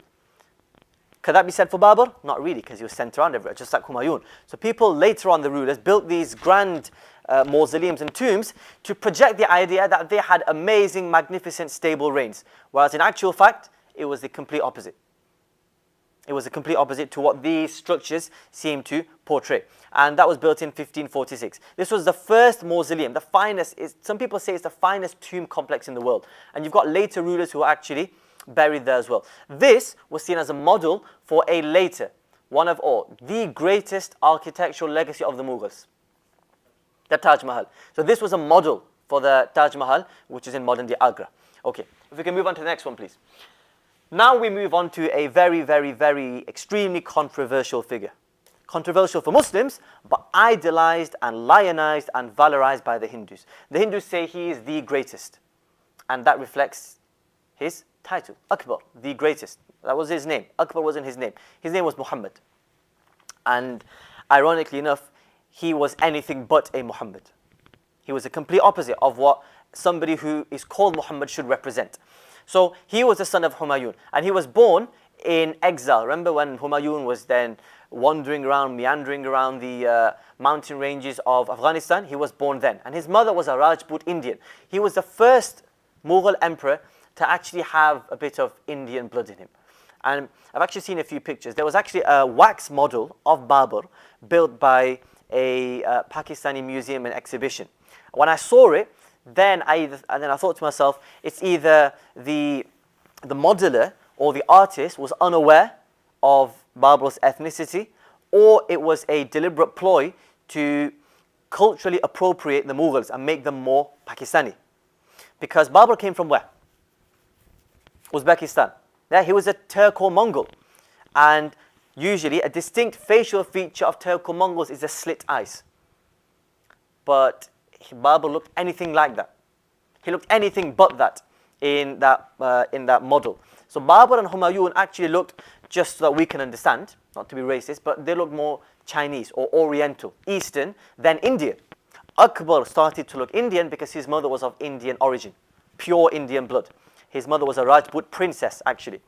Could that be said for Babur? Not really, because he was sent around everywhere, just like Humayun. So people later on, the rulers, built these grand mausoleums and tombs to project the idea that they had amazing, magnificent, stable reigns. Whereas in actual fact, it was the complete opposite. It was the complete opposite to what these structures seem to portray. And that was built in 1546. This was the first mausoleum, the finest. Some people say it's the finest tomb complex in the world. And you've got later rulers who are actually buried there as well. This was seen as a model for a later, one of all, the greatest architectural legacy of the Mughals, the Taj Mahal. So this was a model for the Taj Mahal, which is in modern-day Agra. Okay, if we can move on to the next one, please. Now we move on to a very, very, very extremely controversial figure. Controversial for Muslims, but idolized and lionized and valorized by the Hindus. The Hindus say he is the greatest, and that reflects his title, Akbar, the greatest. That was his name. Akbar wasn't his name. His name was Muhammad. And ironically enough, he was anything but a Muhammad. He was the complete opposite of what somebody who is called Muhammad should represent. So he was the son of Humayun, and he was born in exile. Remember when Humayun was then wandering around, meandering around the mountain ranges of Afghanistan? He was born then. And his mother was a Rajput Indian. He was the first Mughal emperor to actually have a bit of Indian blood in him. And I've actually seen a few pictures. There was actually a wax model of Babur built by a Pakistani museum and exhibition. When I saw it, then I thought to myself, it's either the modeler or the artist was unaware of Babur's ethnicity, or it was a deliberate ploy to culturally appropriate the Mughals and make them more Pakistani. Because Babur came from where? Uzbekistan. Yeah, he was a Turco-Mongol. And usually a distinct facial feature of Turco-Mongols is the slit eyes. But Babur looked anything like that. He looked anything but that in that model. So Babur and Humayun actually looked, just so that we can understand, not to be racist, but they looked more Chinese or Oriental, Eastern than Indian. Akbar started to look Indian because his mother was of Indian origin, pure Indian blood. His mother was a Rajput princess, actually.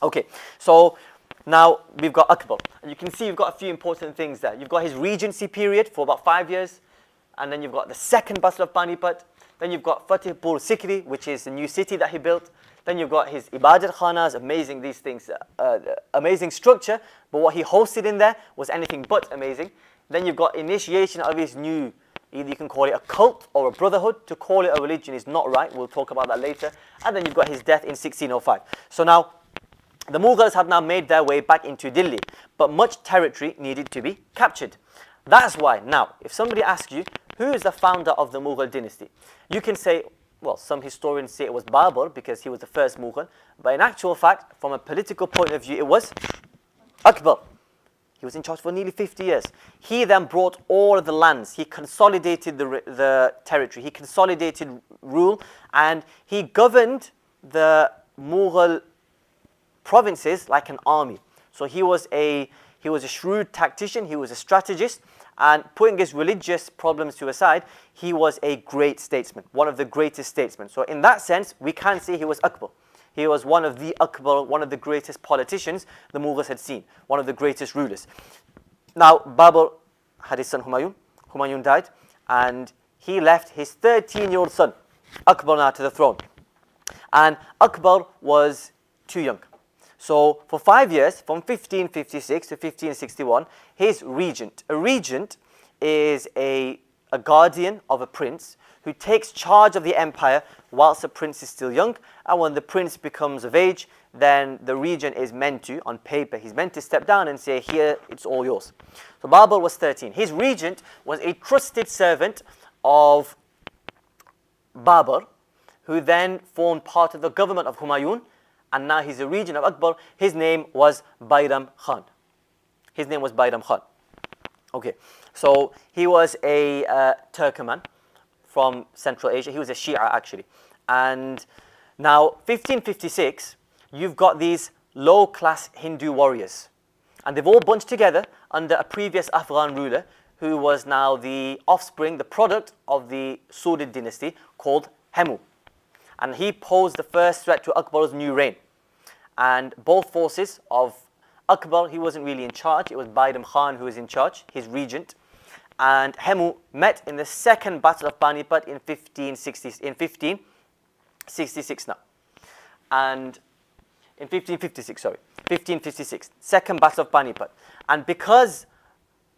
Okay, so now we've got Akbar. And you can see you've got a few important things there. You've got his regency period for about 5 years. And then you've got the second Battle of Panipat. Then you've got Fatehpur Sikri, which is the new city that he built. Then you've got his Ibadat Khanas, amazing these things, amazing structure. But what he hosted in there was anything but amazing. Then you've got initiation of his new, either you can call it a cult or a brotherhood. To call it a religion is not right. We'll talk about that later. And then you've got his death in 1605. So now, the Mughals have now made their way back into Delhi. But much territory needed to be captured. That's why, now, if somebody asks you, who is the founder of the Mughal dynasty? You can say, well, some historians say it was Babur because he was the first Mughal. But in actual fact, from a political point of view, it was Akbar. He He was in charge for nearly 50 years. He then brought all of the lands. He consolidated the territory. He consolidated rule, and he governed the Mughal provinces like an army. So he was a shrewd tactician. He was a strategist, and putting his religious problems to aside, he was a great statesman, one of the greatest statesmen. So in that sense, we can say he was Akbar. He was one of the Akbar, one of the greatest politicians the Mughals had seen, one of the greatest rulers. Now, Babur had his son Humayun. Humayun died, and he left his 13-year-old son, Akbar, now to the throne. And Akbar was too young. So for 5 years, from 1556 to 1561, his regent. A regent is a guardian of a prince who takes charge of the empire whilst the prince is still young. And when the prince becomes of age, then the regent is meant to, on paper, he's meant to step down and say, here, it's all yours. So Babur was 13. His regent was a trusted servant of Babur, who then formed part of the government of Humayun, and now he's a regent of Akbar. His name was Bayram Khan. His name was Bayram Khan. Okay, so he was a Turkoman from Central Asia. He was a Shia actually. And now 1556, you've got these low-class Hindu warriors. And they've all bunched together under a previous Afghan ruler who was now the offspring, the product of the Sordid dynasty called Hemu. And he posed the first threat to Akbar's new reign. And both forces of Akbar, he wasn't really in charge. It was Bayram Khan who was in charge, his regent. And Hemu met in the second battle of Panipat in 1566 now. And in 1556, second battle of Panipat. And because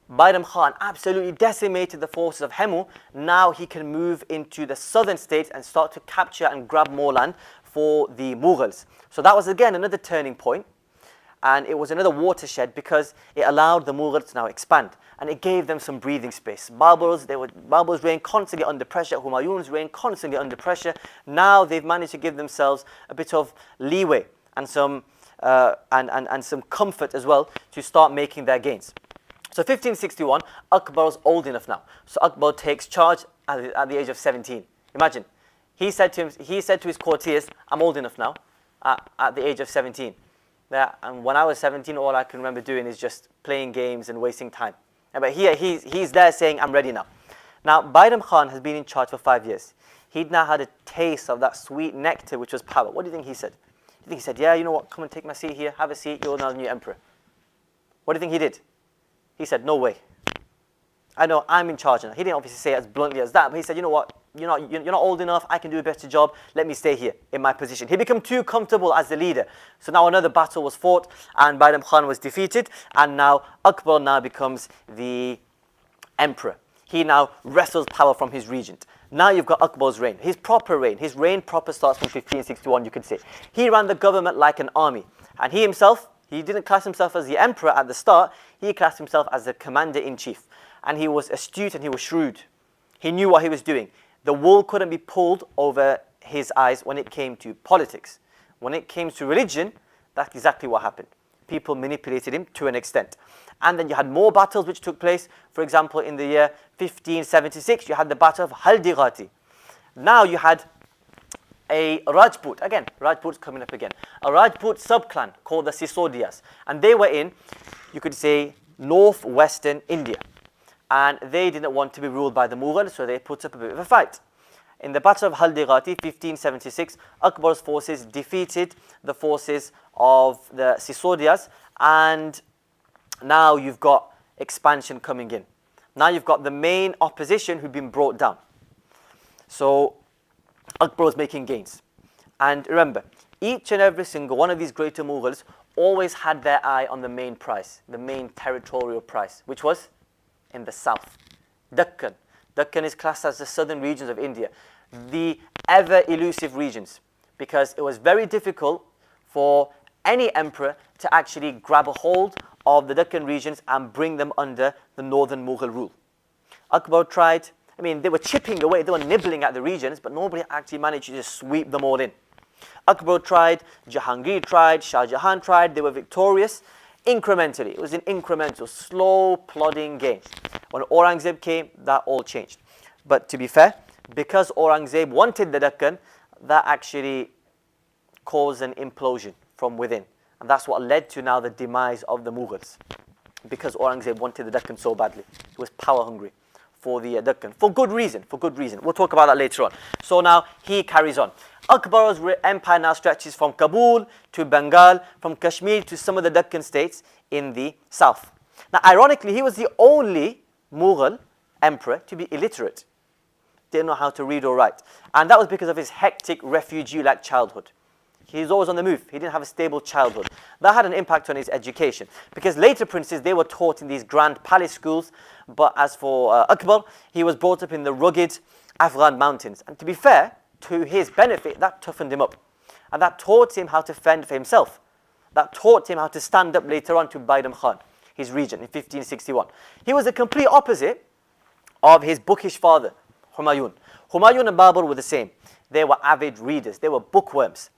Bayram Khan absolutely decimated the forces of Hemu, now he can move into the southern states and start to capture and grab more land for the Mughals. So that was again another turning point, and it was another watershed because it allowed the Mughals to now expand, and it gave them some breathing space. Babur's reign constantly under pressure, Humayun's reign constantly under pressure. Now they've managed to give themselves a bit of leeway and some comfort as well to start making their gains. So 1561, Akbar was old enough now. So Akbar takes charge at the age of 17. Imagine, he said to his courtiers, "I'm old enough now." At the age of 17. And when I was 17, all I can remember doing is just playing games and wasting time. But here, he's there saying, "I'm ready now." Now, Bayram Khan has been in charge for 5 years. He'd now had a taste of that sweet nectar, which was power. What do you think he said? Do you think he said, "Yeah, you know what, come and take my seat here, have a seat, you're now the new emperor"? What do you think he did? He said, "No way. I know, I'm in charge now." He didn't obviously say it as bluntly as that, but he said, "You know what, you're not old enough, I can do a better job, let me stay here in my position." He became too comfortable as the leader. So now another battle was fought, and Bayram Khan was defeated, and now Akbar now becomes the emperor. He now wrestles power from his regent. Now you've got Akbar's reign, his proper reign. His reign proper starts from 1561, you could say. He ran the government like an army, and he himself, he didn't class himself as the emperor at the start, he classed himself as the commander-in-chief. And he was astute and he was shrewd. He knew what he was doing. The wool couldn't be pulled over his eyes when it came to politics. When it came to religion, that's exactly what happened. People manipulated him to an extent. And then you had more battles which took place. For example, in the year 1576, you had the Battle of Haldighati. Now you had a Rajput, again, Rajput's coming up again, a Rajput sub-clan called the Sisodias. And they were in, you could say, northwestern India. And they didn't want to be ruled by the Mughals, so they put up a bit of a fight. In the Battle of Haldighati, 1576, Akbar's forces defeated the forces of the Sisodias, and now you've got expansion coming in. Now you've got the main opposition who've been brought down. So Akbar was making gains. And remember, each and every single one of these greater Mughals always had their eye on the main prize, the main territorial prize, which was in the south, Deccan. Deccan is classed as the southern regions of India, the ever elusive regions, because it was very difficult for any emperor to actually grab a hold of the Deccan regions and bring them under the northern Mughal rule. Akbar tried, they were chipping away, they were nibbling at the regions, but nobody actually managed to just sweep them all in. Akbar tried, Jahangir tried, Shah Jahan tried, they were victorious incrementally. It was an incremental, slow, plodding gain. When Aurangzeb came, that all changed. But to be fair, because Aurangzeb wanted the Deccan, that actually caused an implosion from within. And that's what led to now the demise of the Mughals. Because Aurangzeb wanted the Deccan so badly. He was power hungry for the Deccan. For good reason, for good reason. We'll talk about that later on. So now he carries on. Akbar's empire now stretches from Kabul to Bengal, from Kashmir to some of the Deccan states in the south. Now ironically, he was the only Mughal emperor to be illiterate. Didn't know how to read or write. And that was because of his hectic refugee-like childhood. He was always on the move. He didn't have a stable childhood. That had an impact on his education. Because later princes, they were taught in these grand palace schools. But as for Akbar, he was brought up in the rugged Afghan mountains. And to be fair, to his benefit, that toughened him up. And that taught him how to fend for himself. That taught him how to stand up later on to Baidam Khan, his regent, in 1561. He was the complete opposite of his bookish father, Humayun. Humayun and Babur were the same. They were avid readers. They were bookworms.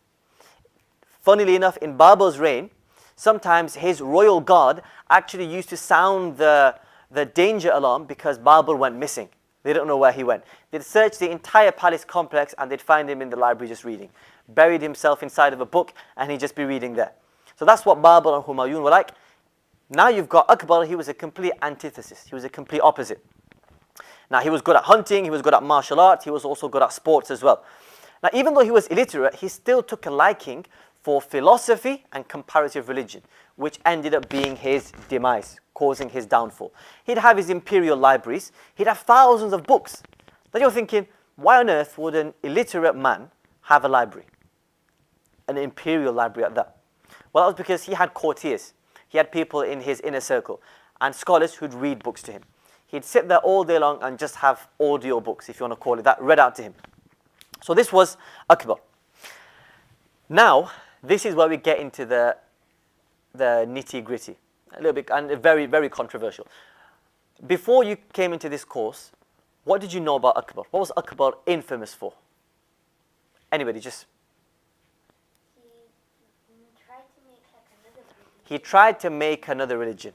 Funnily enough, in Babur's reign, sometimes his royal guard actually used to sound the danger alarm because Babur went missing. They don't know where he went. They'd search the entire palace complex and they'd find him in the library just reading. Buried himself inside of a book and he'd just be reading there. So that's what Babur and Humayun were like. Now you've got Akbar, he was a complete antithesis. He was a complete opposite. Now he was good at hunting, he was good at martial arts, he was also good at sports as well. Now even though he was illiterate, he still took a liking for philosophy and comparative religion, which ended up being his demise, causing his downfall. He'd have his imperial libraries, he'd have thousands of books. Then you're thinking, why on earth would an illiterate man have a library? An imperial library at that? Well, that was because he had courtiers. He had people in his inner circle and scholars who'd read books to him. He'd sit there all day long and just have audio books, if you want to call it that, read out to him. So this was Akbar. Now, this is where we get into the nitty-gritty, a little bit, and very, very controversial. Before you came into this course, what did you know about Akbar? What was Akbar infamous for? Anybody, just... He tried to make another religion.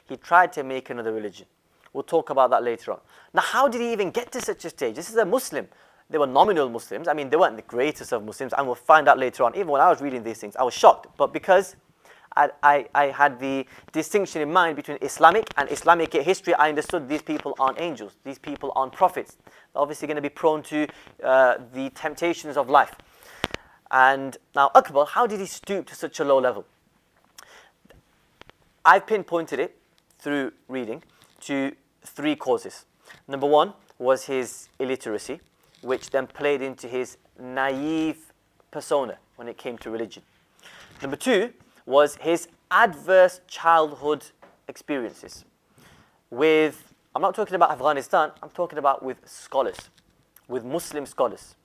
He tried to make another religion. We'll talk about that later on. Now, how did he even get to such a stage? This is a Muslim. They were nominal Muslims. I mean, they weren't the greatest of Muslims, and we'll find out later on. Even when I was reading these things, I was shocked. But because I had the distinction in mind between Islamic and Islamic history, I understood these people aren't angels. These people aren't prophets. They're obviously going to be prone to the temptations of life. And now Akbar, how did he stoop to such a low level? I've pinpointed it through reading to three causes. Number one was his illiteracy, which then played into his naive persona when it came to religion. Number two was his adverse childhood experiences with, I'm not talking about Afghanistan, I'm talking about with scholars, with Muslim scholars,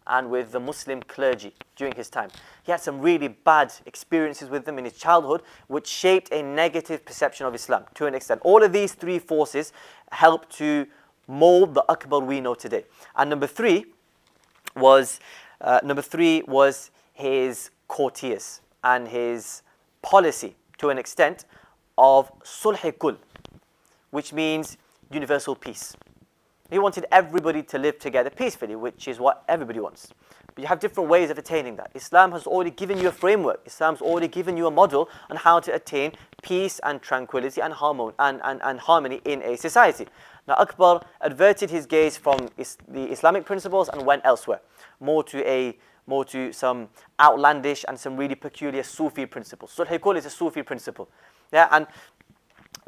and with the Muslim clergy during his time. He had some really bad experiences with them in his childhood, which shaped a negative perception of Islam to an extent. All of these three forces helped to mold the Akbar we know today. And number three was his courtiers and his policy to an extent of sulh-i-kul, which means universal peace. He wanted everybody to live together peacefully, which is what everybody wants. But you have different ways of attaining that. Islam has already given you a framework. Islam's already given you a model on how to attain peace and tranquility and harmony in a society. Now Akbar averted his gaze from the Islamic principles and went elsewhere, more to some outlandish and some really peculiar Sufi principles. Sulh-i-kul is a Sufi principle. Yeah, and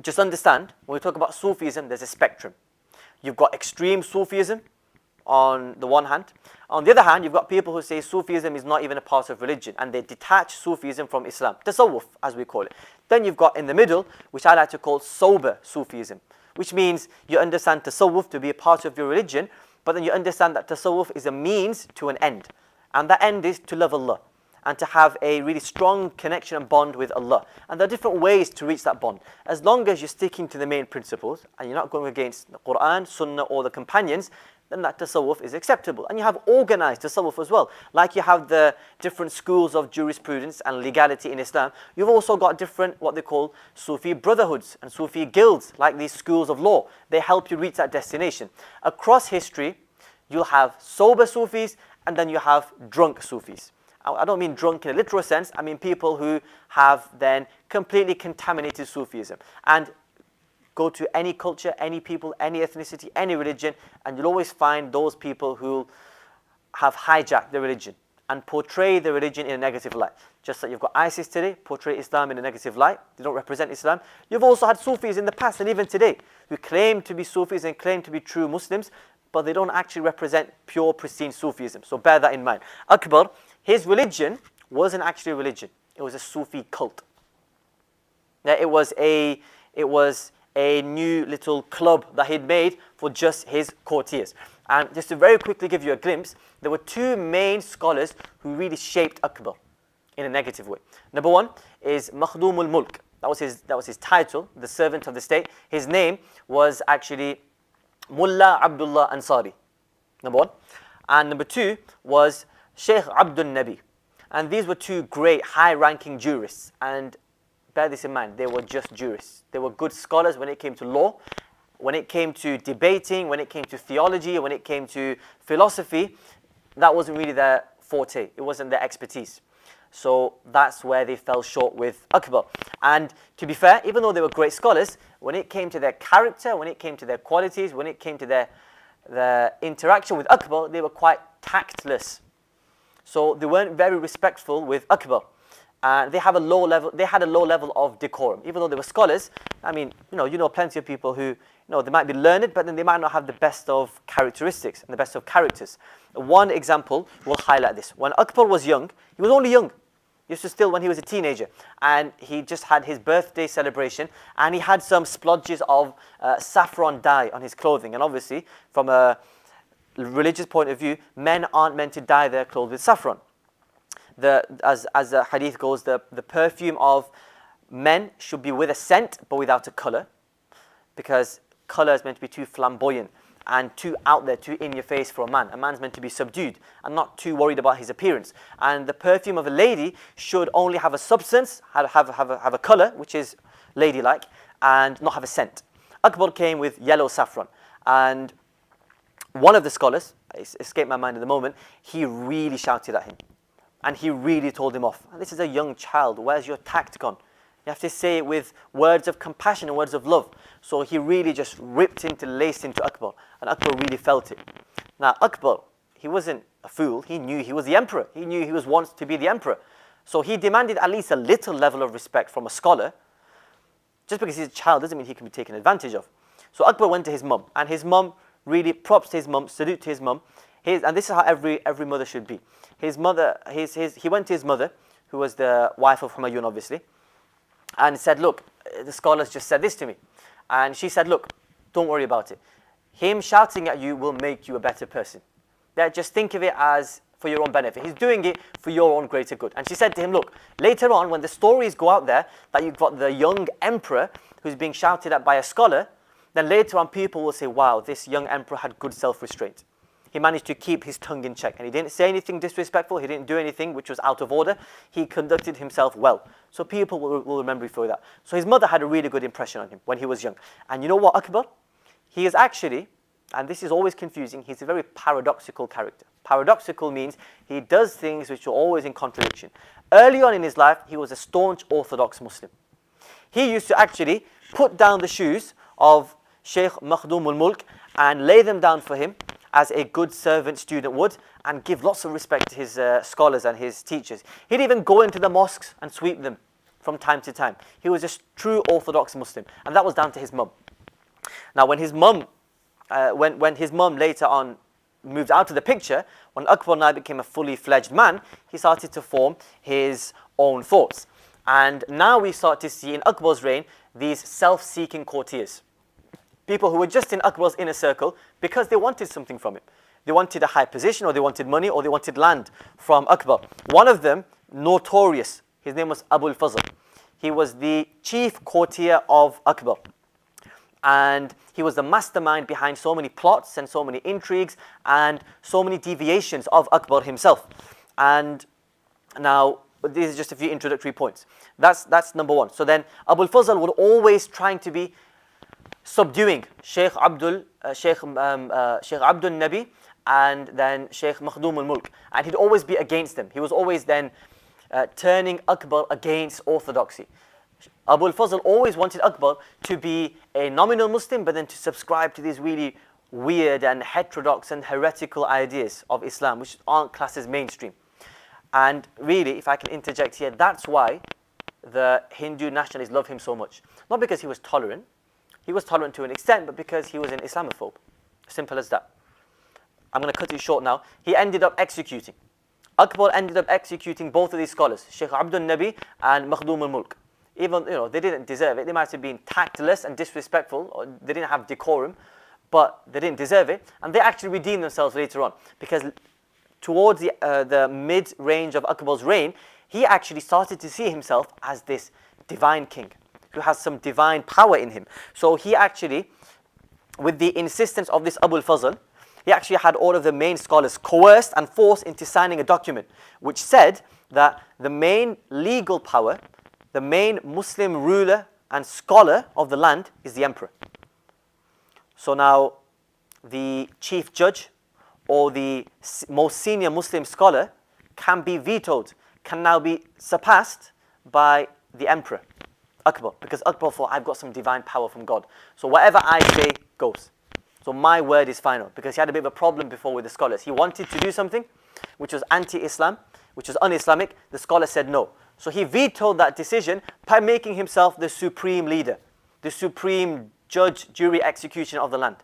just understand, when we talk about Sufism, there's a spectrum. You've got extreme Sufism on the one hand. On the other hand, you've got people who say Sufism is not even a part of religion, and they detach Sufism from Islam. Tasawwuf, as we call it. Then you've got in the middle, which I like to call sober Sufism, which means you understand Tasawwuf to be a part of your religion, but then you understand that Tasawwuf is a means to an end. And that end is to love Allah and to have a really strong connection and bond with Allah. And there are different ways to reach that bond. As long as you're sticking to the main principles and you're not going against the Quran, Sunnah or the companions, then that tasawwuf is acceptable. And you have organized tasawwuf as well. Like you have the different schools of jurisprudence and legality in Islam, you've also got different, what they call Sufi brotherhoods and Sufi guilds, like these schools of law. They help you reach that destination. Across history, you'll have sober Sufis, and then you have drunk Sufis. I don't mean drunk in a literal sense, I mean people who have then completely contaminated Sufism. And go to any culture, any people, any ethnicity, any religion, and you'll always find those people who have hijacked the religion and portray the religion in a negative light. Just like you've got ISIS today, portray Islam in a negative light. They don't represent Islam. You've also had Sufis in the past and even today who claim to be Sufis and claim to be true Muslims, but they don't actually represent pure, pristine Sufism. So bear that in mind. Akbar, his religion wasn't actually a religion. It was a Sufi cult. Now, it was a new little club that he'd made for just his courtiers. And just to very quickly give you a glimpse, there were two main scholars who really shaped Akbar in a negative way. Number one is Makhdum al-Mulk. That was his title, the servant of the state. His name was actually Mullah Abdullah Ansari, number one. And number two was Sheikh Abdul Nabi. And these were two great high-ranking jurists. And bear this in mind, they were just jurists. They were good scholars when it came to law, when it came to debating, when it came to theology, when it came to philosophy. That wasn't really their forte. It wasn't their expertise. So that's where they fell short with Akbar. And to be fair, even though they were great scholars, when it came to their character, when it came to their qualities, when it came to their interaction with Akbar, they were quite tactless. So they weren't very respectful with Akbar. They had a low level of decorum. Even though they were scholars, I mean, you know plenty of people who, they might be learned, but then they might not have the best of characteristics and the best of characters. One example will highlight this. When Akbar was young, he was only young. This was still when he was a teenager, and he just had his birthday celebration, and he had some splodges of saffron dye on his clothing. And obviously, from a religious point of view, men aren't meant to dye their clothes with saffron. As the hadith goes, the perfume of men should be with a scent but without a color, because color is meant to be too flamboyant and too out there, too in your face for a man. A man's meant to be subdued and not too worried about his appearance. And the perfume of a lady should only have a substance, have a color, which is ladylike, and not have a scent. Akbar came with yellow saffron, and one of the scholars, it escaped my mind at the moment, he really shouted at him. And he really told him off. And this is a young child. Where's your tact gone? You have to say it with words of compassion and words of love. So he really just laced into Akbar. And Akbar really felt it. Now Akbar, he wasn't a fool. He knew he was the emperor. He knew he was once to be the emperor. So he demanded at least a little level of respect from a scholar. Just because he's a child doesn't mean he can be taken advantage of. So Akbar went to his mum. And his mum, really props to his mum, salute to his mum. And this is how every mother should be. His mother, he went to his mother, who was the wife of Humayun, obviously, and said, look, the scholars just said this to me. And she said, look, don't worry about it. Him shouting at you will make you a better person. Just think of it as for your own benefit. He's doing it for your own greater good. And she said to him, look, later on, when the stories go out there that you've got the young emperor who's being shouted at by a scholar, then later on people will say, wow, this young emperor had good self-restraint. He managed to keep his tongue in check, and he didn't say anything disrespectful. He didn't do anything which was out of order. He conducted himself well. So people will remember you for that. So his mother had a really good impression on him when he was young. And you know what, Akbar? He is actually, and this is always confusing, he's a very paradoxical character. Paradoxical means he does things which are always in contradiction. Early on in his life, he was a staunch Orthodox Muslim. He used to actually put down the shoes of Sheikh Makhdum al-Mulk and lay them down for him, as a good servant student would, and give lots of respect to his scholars and his teachers. He'd even go into the mosques and sweep them from time to time. He was a true Orthodox Muslim, and that was down to his mum. Now, when his mum later on moved out of the picture, when Akbar now became a fully fledged man, he started to form his own thoughts. And now we start to see in Akbar's reign these self-seeking courtiers. People who were just in Akbar's inner circle because they wanted something from him. They wanted a high position, or they wanted money, or they wanted land from Akbar. One of them, notorious, his name was Abu al-Fazl. He was the chief courtier of Akbar. And he was the mastermind behind so many plots and so many intrigues and so many deviations of Akbar himself. And now, these are just a few introductory points. That's number one. So then, Abu al-Fazl would always trying to be subduing Sheikh Abdul Nabi and then Sheikh Makhdum al-Mulk. And he'd always be against them. He was always then turning Akbar against orthodoxy. Abu al-Fazl always wanted Akbar to be a nominal Muslim, but then to subscribe to these really weird and heterodox and heretical ideas of Islam, which aren't classed as mainstream. And really, if I can interject here, that's why the Hindu nationalists love him so much. Not because he was tolerant to an extent, but because he was an Islamophobe. Simple as that. I'm going to cut it short now. He ended up executing. Akbar ended up executing both of these scholars, Sheikh Abdul Nabi and Makhdum al-Mulk. Even, they didn't deserve it. They might have been tactless and disrespectful, or they didn't have decorum, but they didn't deserve it. And they actually redeemed themselves later on, because towards the mid-range of Akbar's reign, he actually started to see himself as this divine king who has some divine power in him. So he actually, with the insistence of this Abu al-Fazl, he actually had all of the main scholars coerced and forced into signing a document which said that the main legal power, the main Muslim ruler and scholar of the land is the emperor. So now the chief judge or the most senior Muslim scholar can be vetoed, can now be surpassed by the emperor, Akbar, because Akbar thought, I've got some divine power from God. So whatever I say goes. So my word is final, because he had a bit of a problem before with the scholars. He wanted to do something which was anti-Islam, which was un-Islamic. The scholar said no. So he vetoed that decision by making himself the supreme leader, the supreme judge, jury, executioner of the land.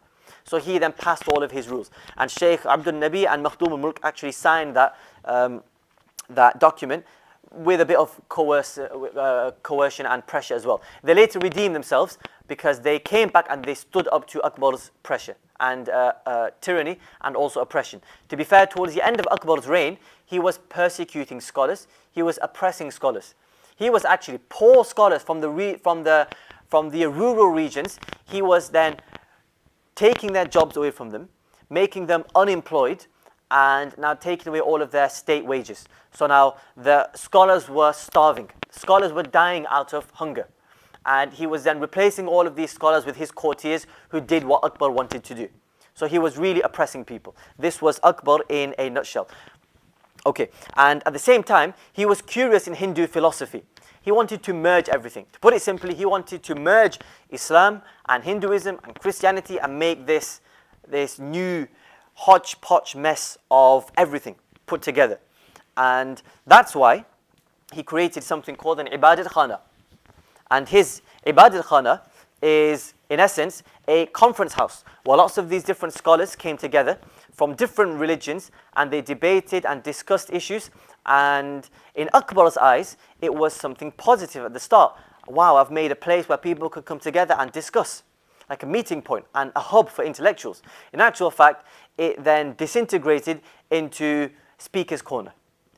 So he then passed all of his rules. And Sheikh Abdul Nabi and Makhdum al-Mulk actually signed that document with a bit of coercion and pressure as well. They later redeemed themselves because they came back and they stood up to Akbar's pressure and tyranny and also oppression. To be fair, towards the end of Akbar's reign, he was persecuting scholars. He was oppressing scholars. He was actually poor scholars from the rural regions. He was then taking their jobs away from them, making them unemployed, and now taking away all of their state wages. So now the scholars were starving. Scholars were dying out of hunger. And he was then replacing all of these scholars with his courtiers who did what Akbar wanted to do. So he was really oppressing people. This was Akbar in a nutshell. Okay, and at the same time, he was curious in Hindu philosophy. He wanted to merge everything. To put it simply, he wanted to merge Islam and Hinduism and Christianity and make this new hodgepodge mess of everything put together. And that's why he created something called an Ibadat Khana. And his Ibadat Khana is, in essence, a conference house where lots of these different scholars came together from different religions and they debated and discussed issues. And in Akbar's eyes, it was something positive at the start. Wow, I've made a place where people could come together and discuss, like a meeting point and a hub for intellectuals. In actual fact, it then disintegrated into Speaker's Corner.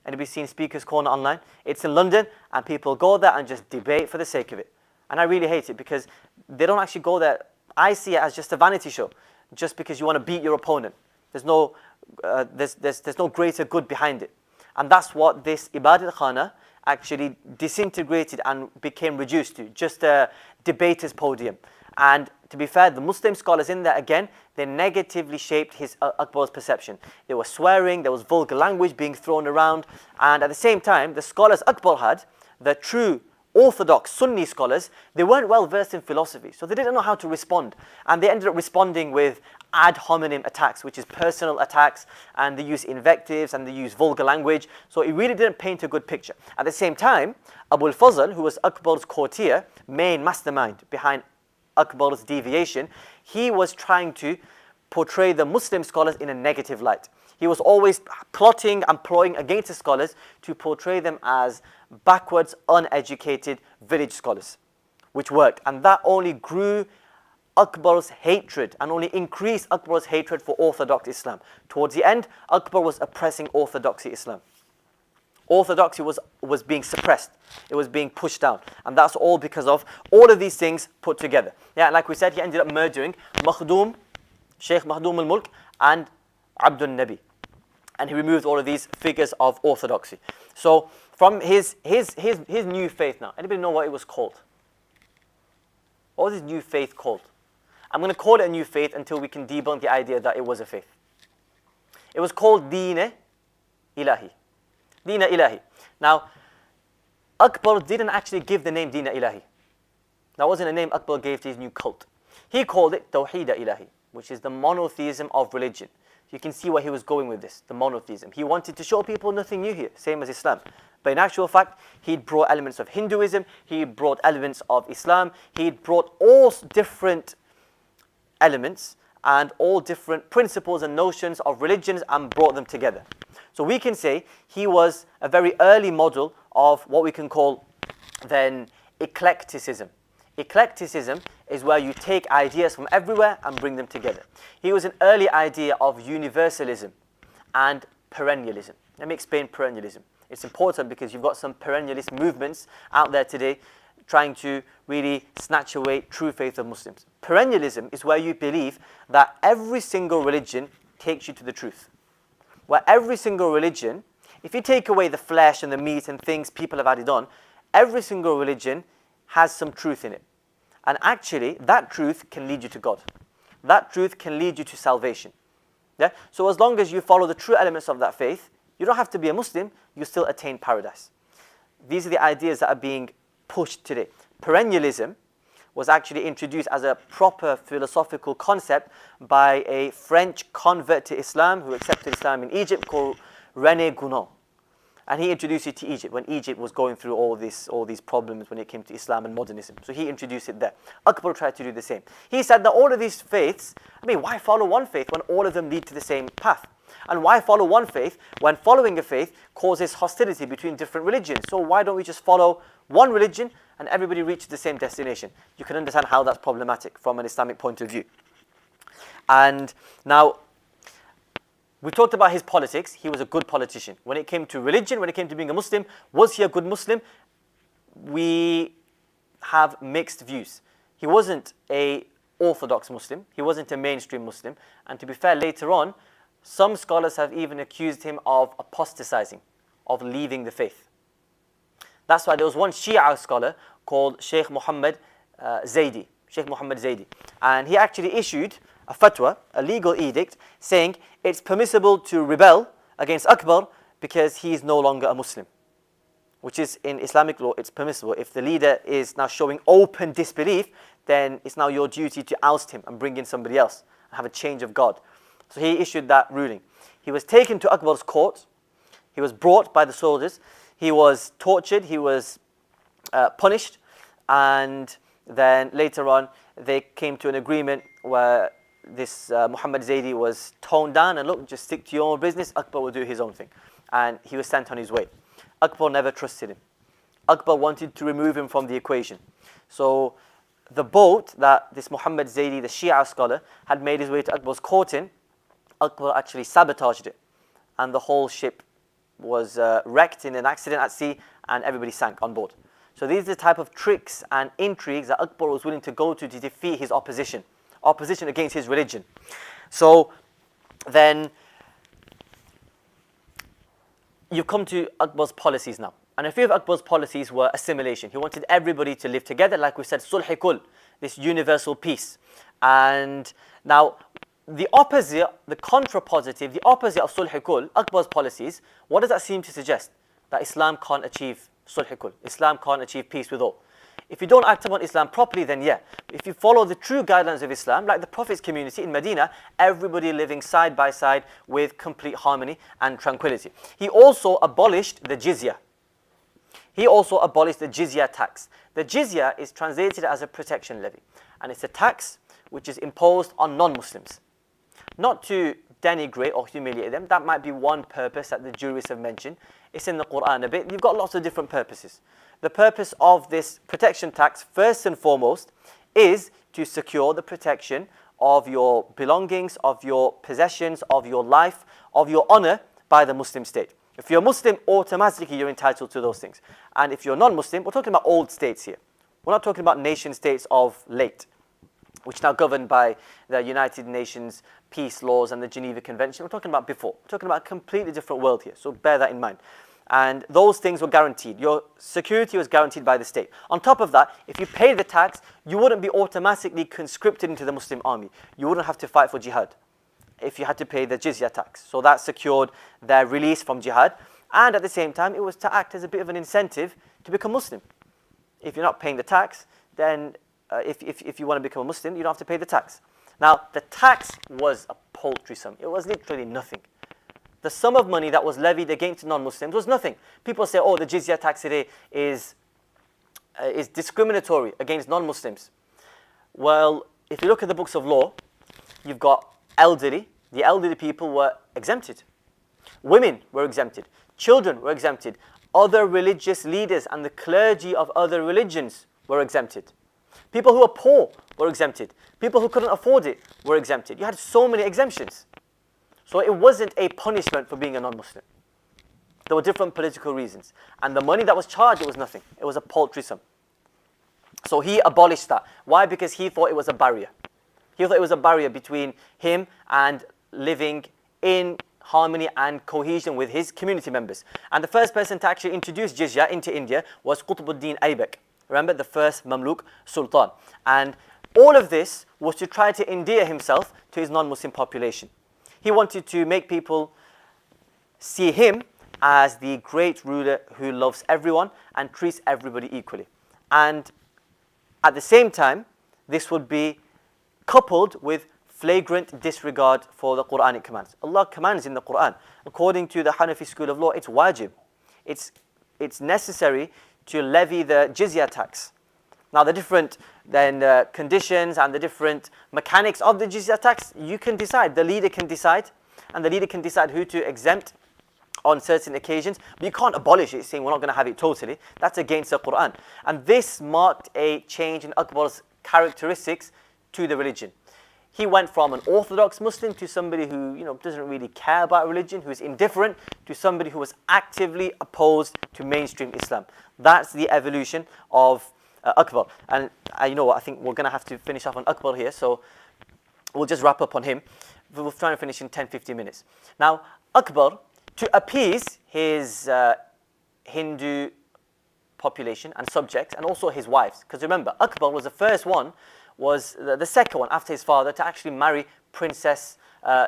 Anybody seen Speaker's Corner online? It's in London and people go there and just debate for the sake of it. And I really hate it because they don't actually go there. I see it as just a vanity show, just because you want to beat your opponent. There's no greater good behind it. And that's what this Ibadat Khana actually disintegrated and became reduced to, just a debater's podium. And to be fair, the Muslim scholars in there, again, they negatively shaped his Akbar's perception. They were swearing, there was vulgar language being thrown around, and at the same time, the scholars Akbar had, the true orthodox Sunni scholars, they weren't well versed in philosophy, so they didn't know how to respond. And they ended up responding with ad hominem attacks, which is personal attacks, and they use invectives and they use vulgar language. So it really didn't paint a good picture. At the same time, Abu al-Fazl, who was Akbar's courtier, main mastermind behind Akbar's deviation, he was trying to portray the Muslim scholars in a negative light. He was always plotting and ploying against the scholars to portray them as backwards, uneducated village scholars, which worked. And that only grew Akbar's hatred and only increased Akbar's hatred for Orthodox Islam. Towards the end, Akbar was oppressing Orthodoxy Islam. Orthodoxy was being suppressed. It was being pushed down. And that's all because of all of these things put together. Yeah, like we said, he ended up murdering Makhdum, Sheikh Makhdum al-Mulk, and Abdul Nabi. And he removed all of these figures of orthodoxy. So from his new faith now, anybody know what it was called? What was his new faith called? I'm going to call it a new faith until we can debunk the idea that it was a faith. It was called Deen Ilahi. Deen Ilahi. Now, Akbar didn't actually give the name Deen Ilahi. That wasn't a name Akbar gave to his new cult. He called it Tawheed Ilahi, which is the monotheism of religion. You can see where he was going with this, the monotheism. He wanted to show people nothing new here, same as Islam. But in actual fact, he'd brought elements of Hinduism, he brought elements of Islam, he'd brought all different elements and all different principles and notions of religions and brought them together. So we can say he was a very early model of what we can call then eclecticism. Eclecticism is where you take ideas from everywhere and bring them together. He was an early idea of universalism and perennialism. Let me explain perennialism. It's important because you've got some perennialist movements out there today trying to really snatch away true faith of Muslims. Perennialism is where you believe that every single religion takes you to the truth. Where every single religion, if you take away the flesh and the meat and things people have added on, every single religion has some truth in it. And actually, that truth can lead you to God. That truth can lead you to salvation. Yeah? So as long as you follow the true elements of that faith, you don't have to be a Muslim, you still attain paradise. These are the ideas that are being pushed today. Perennialism was actually introduced as a proper philosophical concept by a French convert to Islam who accepted Islam in Egypt called René Gounod. And he introduced it to Egypt when Egypt was going through all these problems when it came to Islam and modernism. So he introduced it there. Akbar tried to do the same. He said that all of these faiths, why follow one faith when all of them lead to the same path? And why follow one faith when following a faith causes hostility between different religions? So why don't we just follow one religion and everybody reaches the same destination? You can understand how that's problematic from an Islamic point of view. And now, we talked about his politics. He was a good politician. When it came to religion, when it came to being a Muslim, was he a good Muslim? We have mixed views. He wasn't an orthodox Muslim. He wasn't a mainstream Muslim. And to be fair, later on, some scholars have even accused him of apostatizing, of leaving the faith. That's why there was one Shia scholar called Sheikh Muhammad Zaidi. Sheikh Muhammad Zaidi. And he actually issued a fatwa, a legal edict, saying it's permissible to rebel against Akbar because he is no longer a Muslim. Which is, in Islamic law, it's permissible. If the leader is now showing open disbelief, then it's now your duty to oust him and bring in somebody else and have a change of guard. So he issued that ruling. He was taken to Akbar's court. He was brought by the soldiers. He was tortured. He was punished. And then later on, they came to an agreement where this Muhammad Zaidi was toned down and look, just stick to your own business. Akbar will do his own thing. And he was sent on his way. Akbar never trusted him. Akbar wanted to remove him from the equation. So the boat that this Muhammad Zaidi, the Shia scholar, had made his way to Akbar's court in, Akbar actually sabotaged it. And the whole ship was wrecked in an accident at sea and everybody sank on board. So these are the type of tricks and intrigues that Akbar was willing to go to defeat his opposition against his religion. So then you come to Akbar's policies now. And a few of Akbar's policies were assimilation. He wanted everybody to live together, like we said, sulh kul, this universal peace. And now the opposite, the contrapositive, the opposite of sulh kul, Akbar's policies, what does that seem to suggest? That Islam can't achieve sulh kul. Islam can't achieve peace with all. If you don't act upon Islam properly, then yeah. If you follow the true guidelines of Islam, like the Prophet's community in Medina, everybody living side by side with complete harmony and tranquility. He also abolished the jizya. He also abolished the jizya tax. The jizya is translated as a protection levy. And it's a tax which is imposed on non-Muslims. Not to denigrate or humiliate them. That might be one purpose that the jurists have mentioned. It's in the Quran a bit. You've got lots of different purposes. The purpose of this protection tax, first and foremost, is to secure the protection of your belongings, of your possessions, of your life, of your honor by the Muslim state. If you're Muslim, automatically you're entitled to those things. And if you're non-Muslim, we're talking about old states here. We're not talking about nation states of late, which are now governed by the United Nations peace laws and the Geneva Convention. We're talking about before. We're talking about a completely different world here, so bear that in mind. And those things were guaranteed. Your security was guaranteed by the state. On top of that, if you paid the tax, you wouldn't be automatically conscripted into the Muslim army. You wouldn't have to fight for jihad if you had to pay the jizya tax. So that secured their release from jihad. And at the same time, it was to act as a bit of an incentive to become Muslim. If you're not paying the tax, then if you want to become a Muslim, you don't have to pay the tax. Now, the tax was a paltry sum. It was literally nothing. The sum of money that was levied against non-Muslims was nothing. People say, oh, the jizya tax today is discriminatory against non-Muslims. Well, if you look at the books of law, you've got elderly. The elderly people were exempted. Women were exempted. Children were exempted. Other religious leaders and the clergy of other religions were exempted. People who were poor were exempted. People who couldn't afford it were exempted. You had so many exemptions. So it wasn't a punishment for being a non-Muslim. There were different political reasons. And the money that was charged, it was nothing. It was a paltry sum. So he abolished that. Why? Because he thought it was a barrier. He thought it was a barrier between him and living in harmony and cohesion with his community members. And the first person to actually introduce jizya into India was Qutbuddin Aybak. Remember, the first Mamluk Sultan. And all of this was to try to endear himself to his non-Muslim population. He wanted to make people see him as the great ruler who loves everyone and treats everybody equally. And at the same time, this would be coupled with flagrant disregard for the Quranic commands. Allah commands in the Quran. According to the Hanafi school of law, it's wajib. It's necessary to levy the jizya tax. Now the different conditions and the different mechanics of the jizya tax, you can decide. The leader can decide, and the leader can decide who to exempt on certain occasions. But you can't abolish it, saying we're not going to have it totally. That's against the Quran. And this marked a change in Akbar's characteristics to the religion. He went from an orthodox Muslim to somebody who doesn't really care about religion, who is indifferent, to somebody who was actively opposed to mainstream Islam. That's the evolution of Akbar. And you know what, I think we're going to have to finish off on Akbar here, so we'll just wrap up on him. We'll try and finish in 10-15 minutes. Now, Akbar, to appease his Hindu population and subjects, and also his wives, because remember, Akbar was the first one, was the second one after his father to actually marry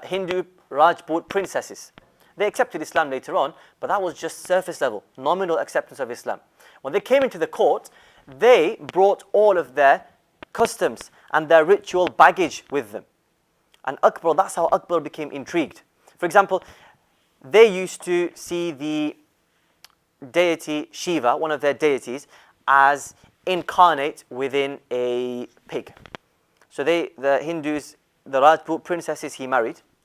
Hindu Rajput princesses. They accepted Islam later on, but that was just surface level, nominal acceptance of Islam. When they came into the court, they brought all of their customs and their ritual baggage with them. And Akbar, that's how Akbar became intrigued. For example, they used to see the deity Shiva, one of their deities, as incarnate within a pig. So the Hindus, the Rajput princesses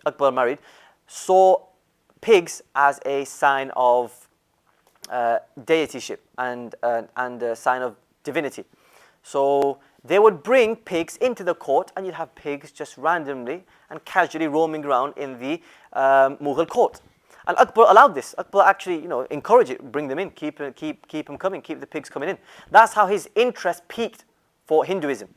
Akbar married, saw pigs as a sign of deityship and a sign of divinity. So they would bring pigs into the court, and you'd have pigs just randomly and casually roaming around in the Mughal court. And Akbar allowed this. Akbar actually, encouraged it, bring them in, keep them coming, keep the pigs coming in. That's how his interest peaked for Hinduism,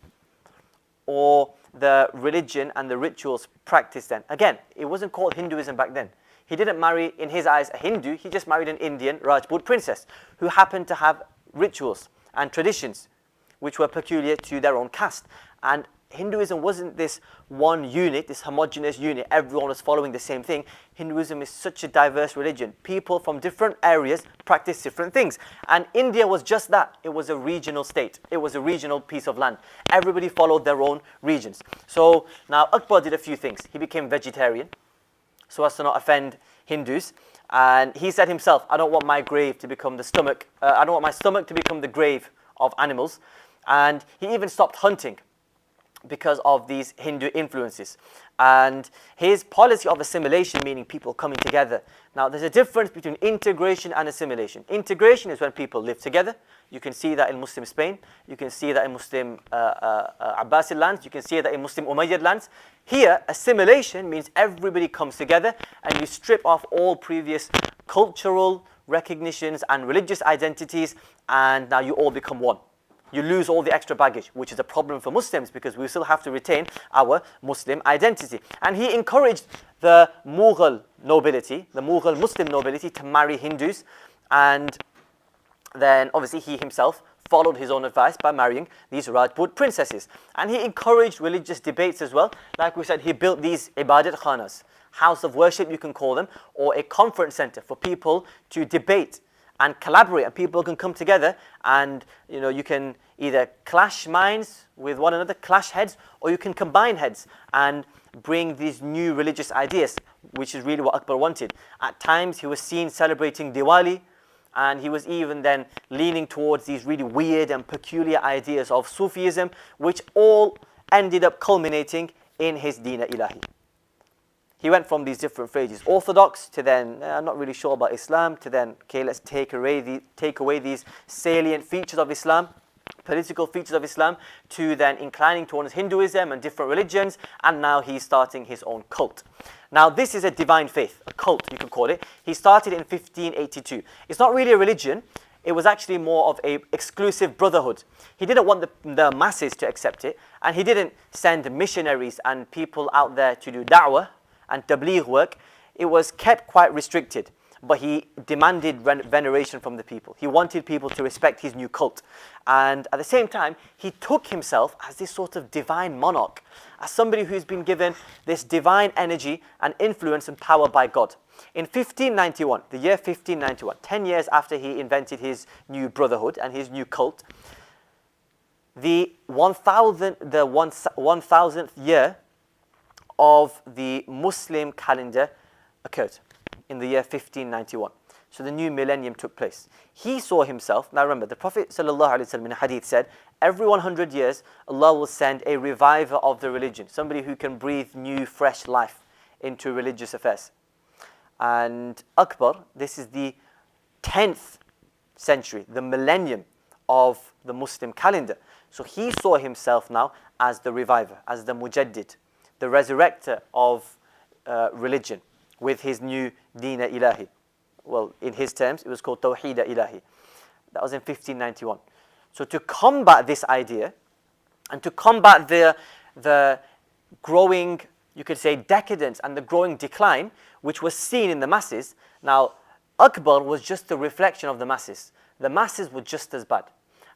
or the religion and the rituals practiced then. Again, it wasn't called Hinduism back then. He didn't marry, in his eyes, a Hindu. He just married an Indian Rajput princess who happened to have rituals and traditions which were peculiar to their own caste. And Hinduism wasn't this one unit, this homogeneous unit. Everyone was following the same thing. Hinduism is such a diverse religion. People from different areas practice different things. And India was just that. It was a regional state. It was a regional piece of land. Everybody followed their own regions. So now Akbar did a few things. He became vegetarian so as to not offend Hindus. And he said himself, I don't want my grave to become the stomach. I don't want my stomach to become the grave of animals. And he even stopped hunting because of these Hindu influences. And his policy of assimilation, meaning people coming together. Now, there's a difference between integration and assimilation. Integration is when people live together. You can see that in Muslim Spain. You can see that in Muslim Abbasid lands. You can see that in Muslim Umayyad lands. Here, assimilation means everybody comes together and you strip off all previous cultural recognitions and religious identities, and now you all become one. You lose all the extra baggage, which is a problem for Muslims because we still have to retain our Muslim identity. And he encouraged the Mughal nobility, the Mughal Muslim nobility, to marry Hindus, and then obviously he himself followed his own advice by marrying these Rajput princesses. And he encouraged religious debates as well. Like we said, he built these ibadat khanas, house of worship you can call them, or a conference center for people to debate and collaborate, and people can come together, and you can either clash minds with one another, clash heads, or you can combine heads and bring these new religious ideas, which is really what Akbar wanted. At times he was seen celebrating Diwali, and he was even then leaning towards these really weird and peculiar ideas of Sufism, which all ended up culminating in his Deen Ilahi. He went from these different phrases, orthodox, to then, I'm not really sure about Islam, to then, okay, let's take away these salient features of Islam, political features of Islam, to then inclining towards Hinduism and different religions, and now he's starting his own cult. Now this is a divine faith, a cult you can call it. He started in 1582. It's not really a religion, it was actually more of a exclusive brotherhood. He didn't want the masses to accept it, and he didn't send missionaries and people out there to do da'wah and tabligh work. It was kept quite restricted, but he demanded veneration from the people. He wanted people to respect his new cult. And at the same time, he took himself as this sort of divine monarch, as somebody who's been given this divine energy and influence and power by God. In 1591, the year 1591, 10 years after he invented his new brotherhood and his new cult, the 1000th year of the Muslim calendar occurred in the year 1591. So the new millennium took place. He saw himself, now remember, the Prophet ﷺ in a hadith said, every 100 years, Allah will send a reviver of the religion, somebody who can breathe new, fresh life into religious affairs. And Akbar, this is the 10th century, the millennium of the Muslim calendar. So he saw himself now as the reviver, as the mujaddid, the resurrector of religion with his new Deen Ilahi. Well, in his terms, it was called Tawheed Ilahi. That was in 1591. So to combat this idea, and to combat the growing, you could say, decadence and the growing decline, which was seen in the masses, now Akbar was just the reflection of the masses. The masses were just as bad.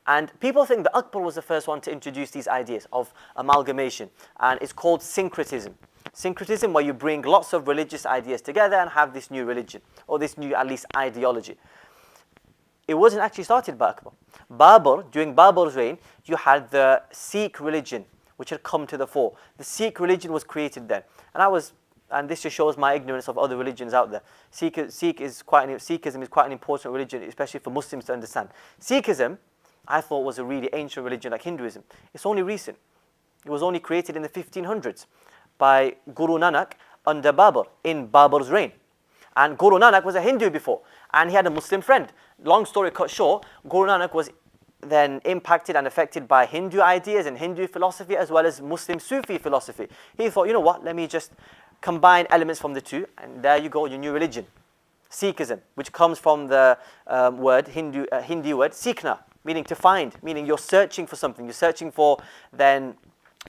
And people think that Akbar was the first one to introduce these ideas of amalgamation, and it's called syncretism. Syncretism, where you bring lots of religious ideas together and have this new religion, or this new, at least, ideology. It wasn't actually started by Akbar. During Babur's reign, you had the Sikh religion, which had come to the fore. The Sikh religion was created then. And this just shows my ignorance of other religions out there. Sikhism is quite an important religion, especially for Muslims to understand. Sikhism, I thought, was a really ancient religion like Hinduism. It's only recent. It was only created in the 1500s by Guru Nanak under Babur, in Babur's reign. And Guru Nanak was a Hindu before, and he had a Muslim friend. Long story cut short, Guru Nanak was then impacted and affected by Hindu ideas and Hindu philosophy as well as Muslim Sufi philosophy. He thought, you know what, let me just combine elements from the two, and there you go, your new religion. Sikhism, which comes from the Hindi word Sikhna, meaning to find, meaning you're searching for something, you're searching for then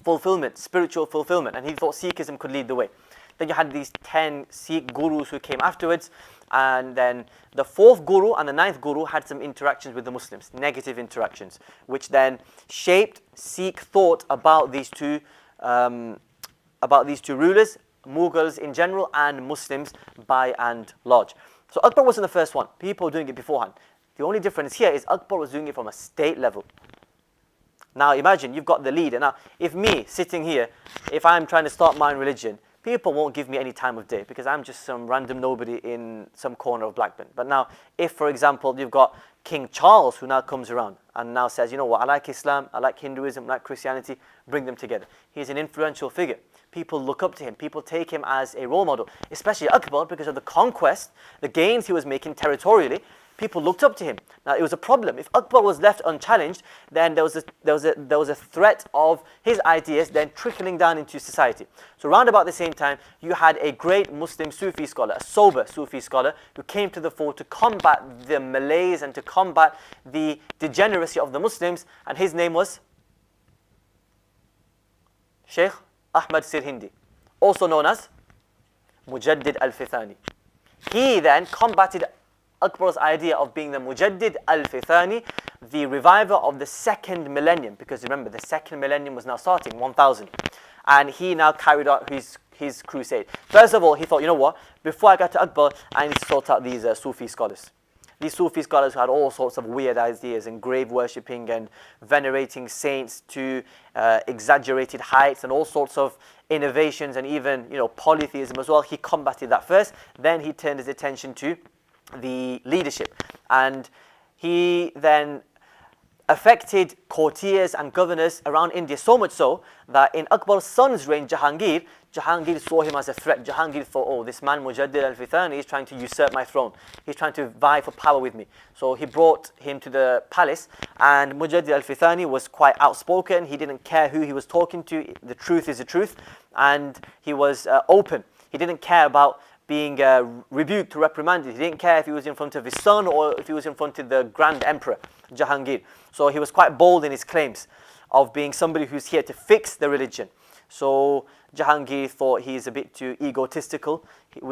fulfillment, spiritual fulfillment, and he thought Sikhism could lead the way. Then you had these 10 Sikh gurus who came afterwards, and then the 4th guru and the 9th guru had some interactions with the Muslims, negative interactions, which then shaped Sikh thought about these two rulers, Mughals in general and Muslims by and large. So Akbar wasn't the first one. People were doing it beforehand. The only difference here is Akbar was doing it from a state level. Now imagine you've got the leader. Now if me sitting here, if I'm trying to start my own religion, people won't give me any time of day because I'm just some random nobody in some corner of Blackburn. But now if, for example, you've got King Charles who now comes around and now says, you know what, I like Islam, I like Hinduism, I like Christianity, bring them together. He's an influential figure. People look up to him. People take him as a role model, especially Akbar because of the conquest, the gains he was making territorially. People looked up to him. Now it was a problem. If Akbar was left unchallenged, then there was a threat of his ideas then trickling down into society. So around about the same time, you had a great Muslim Sufi scholar, a sober Sufi scholar, who came to the fore to combat the malaise and to combat the degeneracy of the Muslims, and his name was Sheikh Ahmad Sirhindi, also known as Mujaddid al-Fithani. He then combated Akbar's idea of being the Mujaddid al-Fithani, the reviver of the second millennium, because remember, the second millennium was now starting, 1000. And he now carried out his crusade. First of all, he thought, you know what, before I get to Akbar, I need to sort out these Sufi scholars. These Sufi scholars who had all sorts of weird ideas and grave worshipping and venerating saints to exaggerated heights and all sorts of innovations and even, polytheism as well. He combated that first. Then he turned his attention to the leadership. And he then affected courtiers and governors around India, so much so that in Akbar's son's reign, Jahangir saw him as a threat. Jahangir thought, oh, this man Mujaddid al-Fithani is trying to usurp my throne. He's trying to vie for power with me. So he brought him to the palace, and Mujaddid al-Fithani was quite outspoken. He didn't care who he was talking to. The truth is the truth. And he was open. He didn't care about being rebuked, reprimanded. He didn't care if he was in front of his son or if he was in front of the Grand Emperor, Jahangir. So he was quite bold in his claims of being somebody who's here to fix the religion. So Jahangir thought he's a bit too egotistical.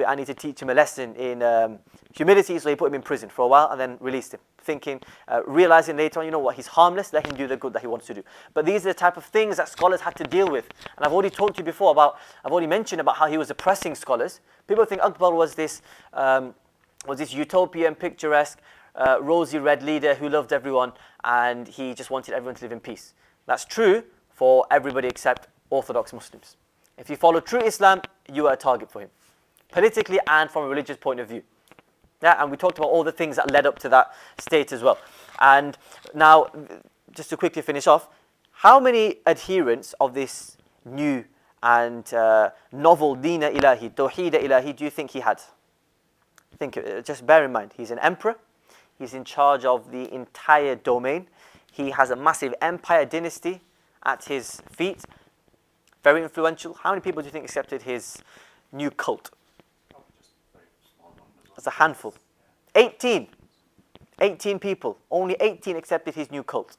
I need to teach him a lesson in humility, so he put him in prison for a while and then released him, thinking, realizing later on, you know what, he's harmless, let him do the good that he wants to do. But these are the type of things that scholars had to deal with. And I've already talked to you before I've already mentioned about how he was oppressing scholars. People think Akbar was this utopian, picturesque, rosy red leader who loved everyone, and he just wanted everyone to live in peace. That's true for everybody except Orthodox Muslims. If you follow true Islam, you are a target for him, politically and from a religious point of view. Yeah, and we talked about all the things that led up to that state as well. And now, just to quickly finish off, how many adherents of this new and novel Dina Ilahi, Tawheed Ilahi, do you think he had? Just bear in mind, he's an emperor. He's in charge of the entire domain. He has a massive empire dynasty at his feet. Very influential. How many people do you think accepted his new cult? That's a handful. 18. 18 people. Only 18 accepted his new cult.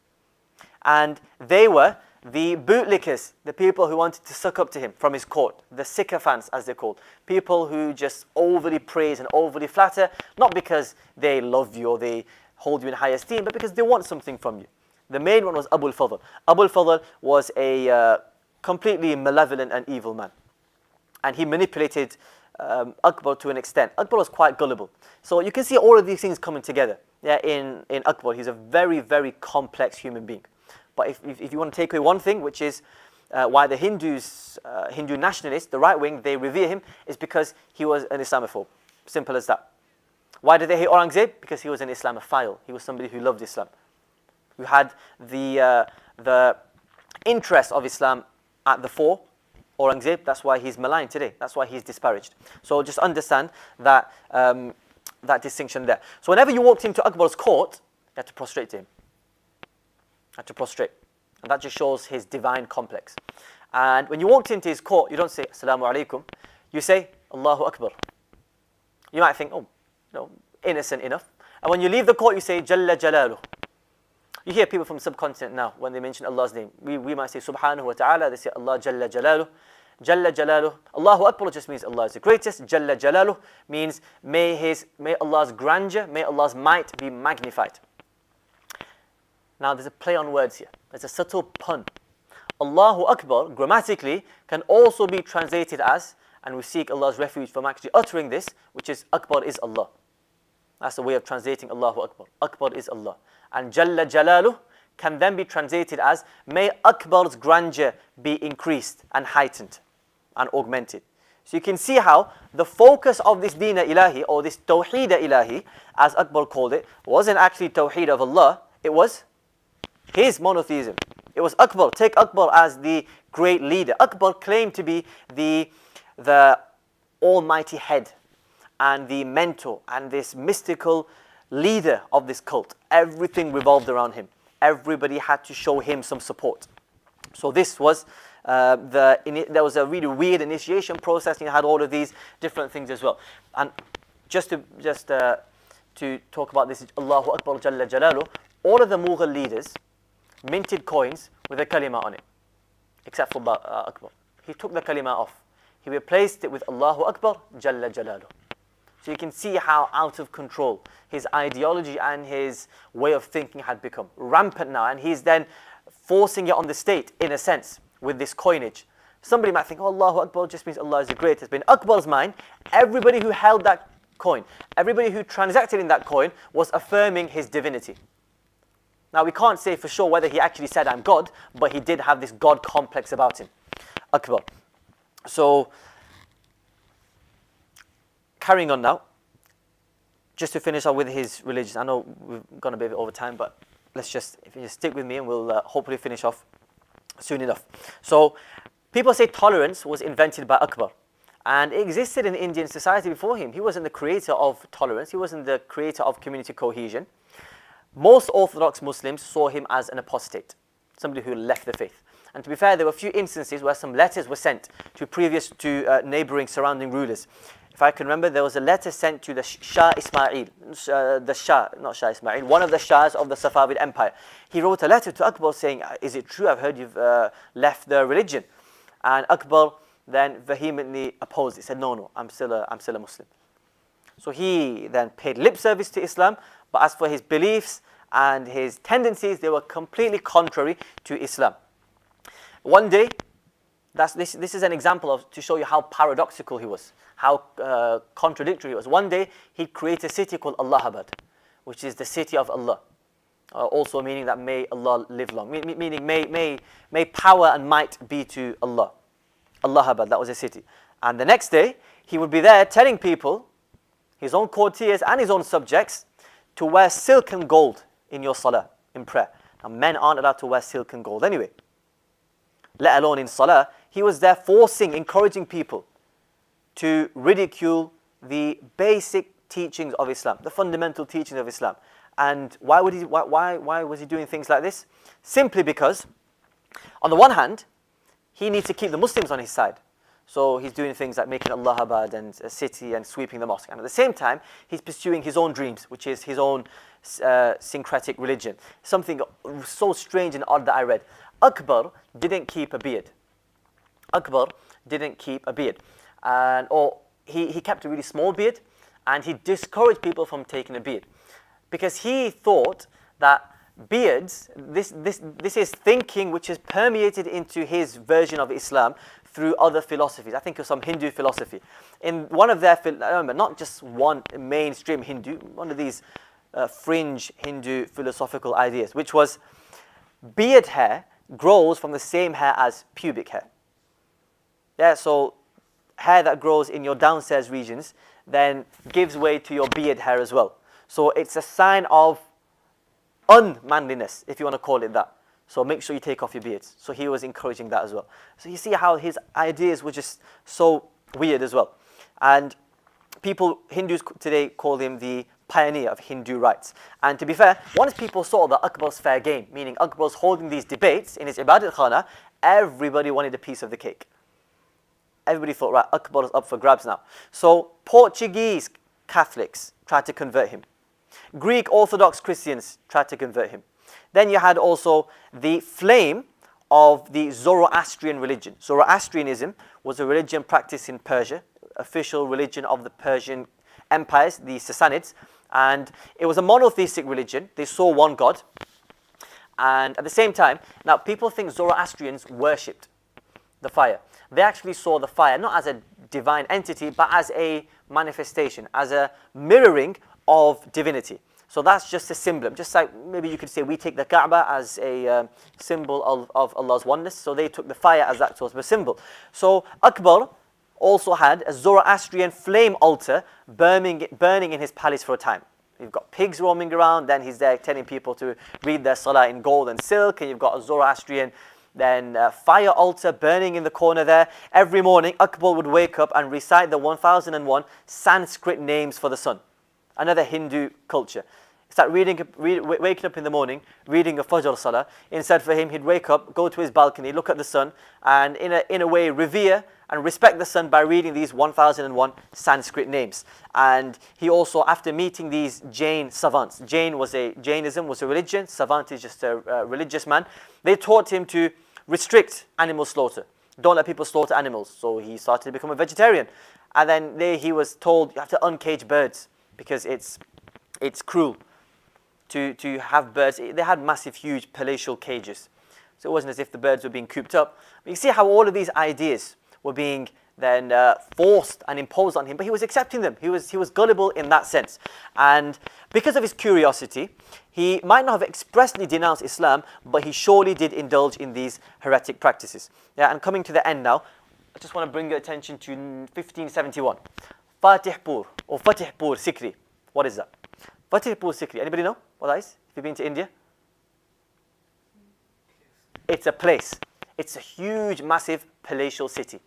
And they were the bootlickers, the people who wanted to suck up to him from his court, the sycophants as they're called, people who just overly praise and overly flatter, not because they love you or they hold you in high esteem, but because they want something from you. The main one was Abu al-Fadl. Abu al-Fadl was a completely malevolent and evil man. And he manipulated Akbar to an extent. Akbar was quite gullible. So you can see all of these things coming together in Akbar. He's a very, very complex human being. But if you want to take away one thing, which is why the Hindus, Hindu nationalists, the right wing, they revere him, is because he was an Islamophobe. Simple as that. Why did they hate Aurangzeb? Because he was an Islamophile. He was somebody who loved Islam, who had the interest of Islam at the fore. Aurangzeb, that's why he's maligned today. That's why he's disparaged. So just understand that that distinction there. So whenever you walked into Akbar's court, you had to prostrate to him. Had to prostrate. And that just shows his divine complex. And when you walked into his court, you don't say, Assalamu alaikum. You say, Allahu Akbar. You might think, oh, no, innocent enough. And when you leave the court, you say, Jalla Jalaluh. You hear people from the subcontinent now, when they mention Allah's name. We might say, Subhanahu wa ta'ala. They say, Allah Jalla Jalaluh. Jalla Jalaluh. Allahu Akbar just means Allah is the greatest. Jalla Jalaluh means may Allah's grandeur, may Allah's might be magnified. Now there's a play on words here. There's a subtle pun. Allahu Akbar, grammatically, can also be translated as, and we seek Allah's refuge from actually uttering this, which is Akbar is Allah. That's the way of translating Allahu Akbar. Akbar is Allah. And Jalla Jalaluh can then be translated as, may Akbar's grandeur be increased and heightened and augmented. So you can see how the focus of this Dina Ilahi, or this Tawheed Ilahi, as Akbar called it, wasn't actually Tawheed of Allah, it was his monotheism. It was Akbar. Take Akbar as the great leader. Akbar claimed to be the almighty head and the mentor and this mystical leader of this cult. Everything revolved around him. Everybody had to show him some support. So this was there was a really weird initiation process. You had all of these different things as well. And just to talk about this, Allahu Akbar Jalla Jalalu, all of the Mughal leaders minted coins with a kalima on it, except for Akbar. He took the kalima off. He replaced it with Allahu Akbar Jalla Jalalu. So you can see how out of control his ideology and his way of thinking had become rampant now, and he's then forcing it on the state in a sense with this coinage. Somebody might think, oh, Allahu Akbar just means Allah is the greatest. But in Akbar's mind, everybody who held that coin, everybody who transacted in that coin was affirming his divinity. Now we can't say for sure whether he actually said I'm God, but he did have this God complex about him. Akbar. So carrying on now, just to finish up with his religion. I know we've gone a bit over time, but if you just stick with me and we'll hopefully finish off soon enough. So people say tolerance was invented by Akbar, and it existed in Indian society before him. He wasn't the creator of tolerance. He wasn't the creator of community cohesion. Most Orthodox Muslims saw him as an apostate, somebody who left the faith. And to be fair, there were a few instances where some letters were sent to neighboring surrounding rulers. If I can remember, there was a letter sent to the Shah Ismail, one of the Shahs of the Safavid Empire. He wrote a letter to Akbar saying, is it true? I've heard you've left the religion. And Akbar then vehemently opposed it. He said, no, I'm still a Muslim. So he then paid lip service to Islam, but as for his beliefs and his tendencies, they were completely contrary to Islam. One day, this is an example to show you how paradoxical he was, how contradictory he was. One day, he created a city called Allahabad, which is the city of Allah. Also meaning that may Allah live long. Meaning may power and might be to Allah. Allahabad, that was a city. And the next day, he would be there telling people, his own courtiers and his own subjects, to wear silk and gold in your salah, in prayer. Now men aren't allowed to wear silk and gold anyway, let alone in salah. He was there encouraging people to ridicule the basic teachings of Islam, the fundamental teachings of Islam. And why was he doing things like this? Simply because, on the one hand, he needs to keep the Muslims on his side. So he's doing things like making Allahabad and a city and sweeping the mosque. And at the same time, he's pursuing his own dreams, which is his own syncretic religion. Something so strange and odd that I read. Akbar didn't keep a beard. Or he kept a really small beard, and he discouraged people from taking a beard. Because he thought that beards, this is thinking which is permeated into his version of Islam through other philosophies. I think of some Hindu philosophy. In one of their, not just one mainstream Hindu, one of these fringe Hindu philosophical ideas, which was beard hair grows from the same hair as pubic hair. Yeah, so hair that grows in your downstairs regions then gives way to your beard hair as well. So it's a sign of unmanliness, if you want to call it that. So make sure you take off your beards. So he was encouraging that as well. So you see how his ideas were just so weird as well. And Hindus today call him the pioneer of Hindu rights. And to be fair, once people saw that Akbar's fair game, meaning Akbar's holding these debates in his Ibadat Khana, everybody wanted a piece of the cake. Everybody thought, right, Akbar is up for grabs now. So Portuguese Catholics tried to convert him. Greek Orthodox Christians tried to convert him. Then you had also the flame of the Zoroastrian religion. Zoroastrianism was a religion practiced in Persia, official religion of the Persian empires, the Sassanids. And it was a monotheistic religion. They saw one God. And at the same time, now people think Zoroastrians worshipped the fire. They actually saw the fire not as a divine entity, but as a manifestation, as a mirroring of divinity. So that's just a symbol. Just like maybe you could say we take the Kaaba as a symbol of Allah's oneness. So they took the fire as that sort of a symbol. So Akbar also had a Zoroastrian flame altar burning in his palace for a time. You've got pigs roaming around, then he's there telling people to read their salah in gold and silk, and you've got a Zoroastrian fire altar burning in the corner there. Every morning Akbar would wake up and recite the 1001 Sanskrit names for the sun. Another Hindu culture. start waking up in the morning, reading a Fajr Salah. Instead for him, he'd wake up, go to his balcony, look at the sun, and in a way revere and respect the sun by reading these 1001 Sanskrit names. And he also, after meeting these Jain savants, Jainism was a religion, savant is just a religious man, they taught him to restrict animal slaughter. Don't let people slaughter animals. So he started to become a vegetarian. And then he was told, you have to uncage birds because it's cruel to have birds. They had massive, huge palatial cages. So it wasn't as if the birds were being cooped up. But you see how all of these ideas were being then forced and imposed on him, but he was accepting them. He was gullible in that sense. And because of his curiosity, he might not have expressly denounced Islam, but he surely did indulge in these heretic practices. Yeah, and coming to the end now, I just want to bring your attention to 1571. Fatihpur or Fatihpur Sikri. What is that? Fatihpur Sikri. Anybody know what that is? Have you been to India? It's a place. It's a huge, massive palatial city.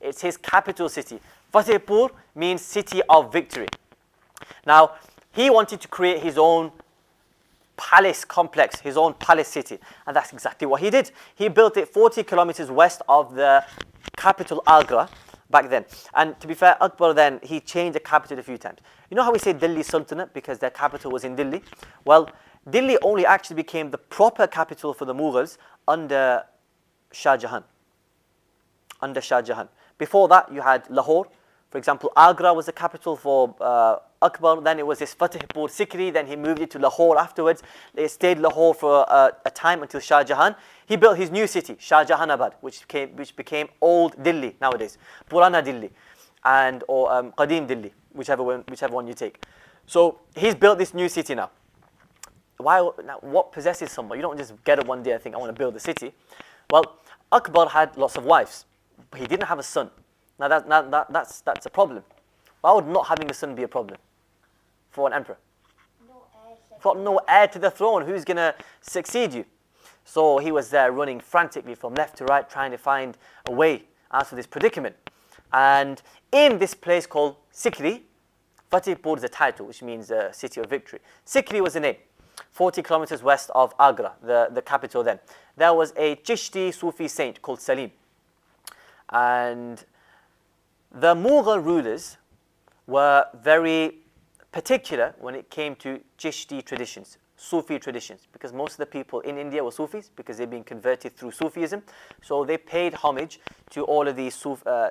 It's his capital city. Fatehpur means city of victory. Now, he wanted to create his own palace complex, his own palace city. And that's exactly what he did. He built it 40 kilometers west of the capital Agra back then. And to be fair, Akbar then, he changed the capital a few times. You know how we say Delhi Sultanate because their capital was in Delhi? Well, Delhi only actually became the proper capital for the Mughals under Shah Jahan. Under Shah Jahan. Before that, you had Lahore. For example, Agra was the capital for Akbar. Then it was this Fatehpur Sikri. Then he moved it to Lahore afterwards. They stayed Lahore for a time until Shah Jahan. He built his new city, Shah Jahanabad, which became Old Delhi nowadays, Purana Delhi, or Qadim Delhi, whichever one you take. So he's built this new city now. Now, what possesses someone? You don't just get up one day and think, I want to build a city. Well, Akbar had lots of wives, but he didn't have a son. Now that's a problem. Why would not having a son be a problem for an emperor? No heir to the throne. Who's going to succeed you? So he was there running frantically from left to right, trying to find a way out of this predicament. And in this place called Sikri, Fatehpur is a title, which means city of victory. Sikri was the name. 40 kilometers west of Agra, the capital then. There was a Chishti Sufi saint called Salim. And the Mughal rulers were very particular when it came to Chishti traditions, Sufi traditions, because most of the people in India were Sufis because they'd been converted through Sufism. So they paid homage to all of these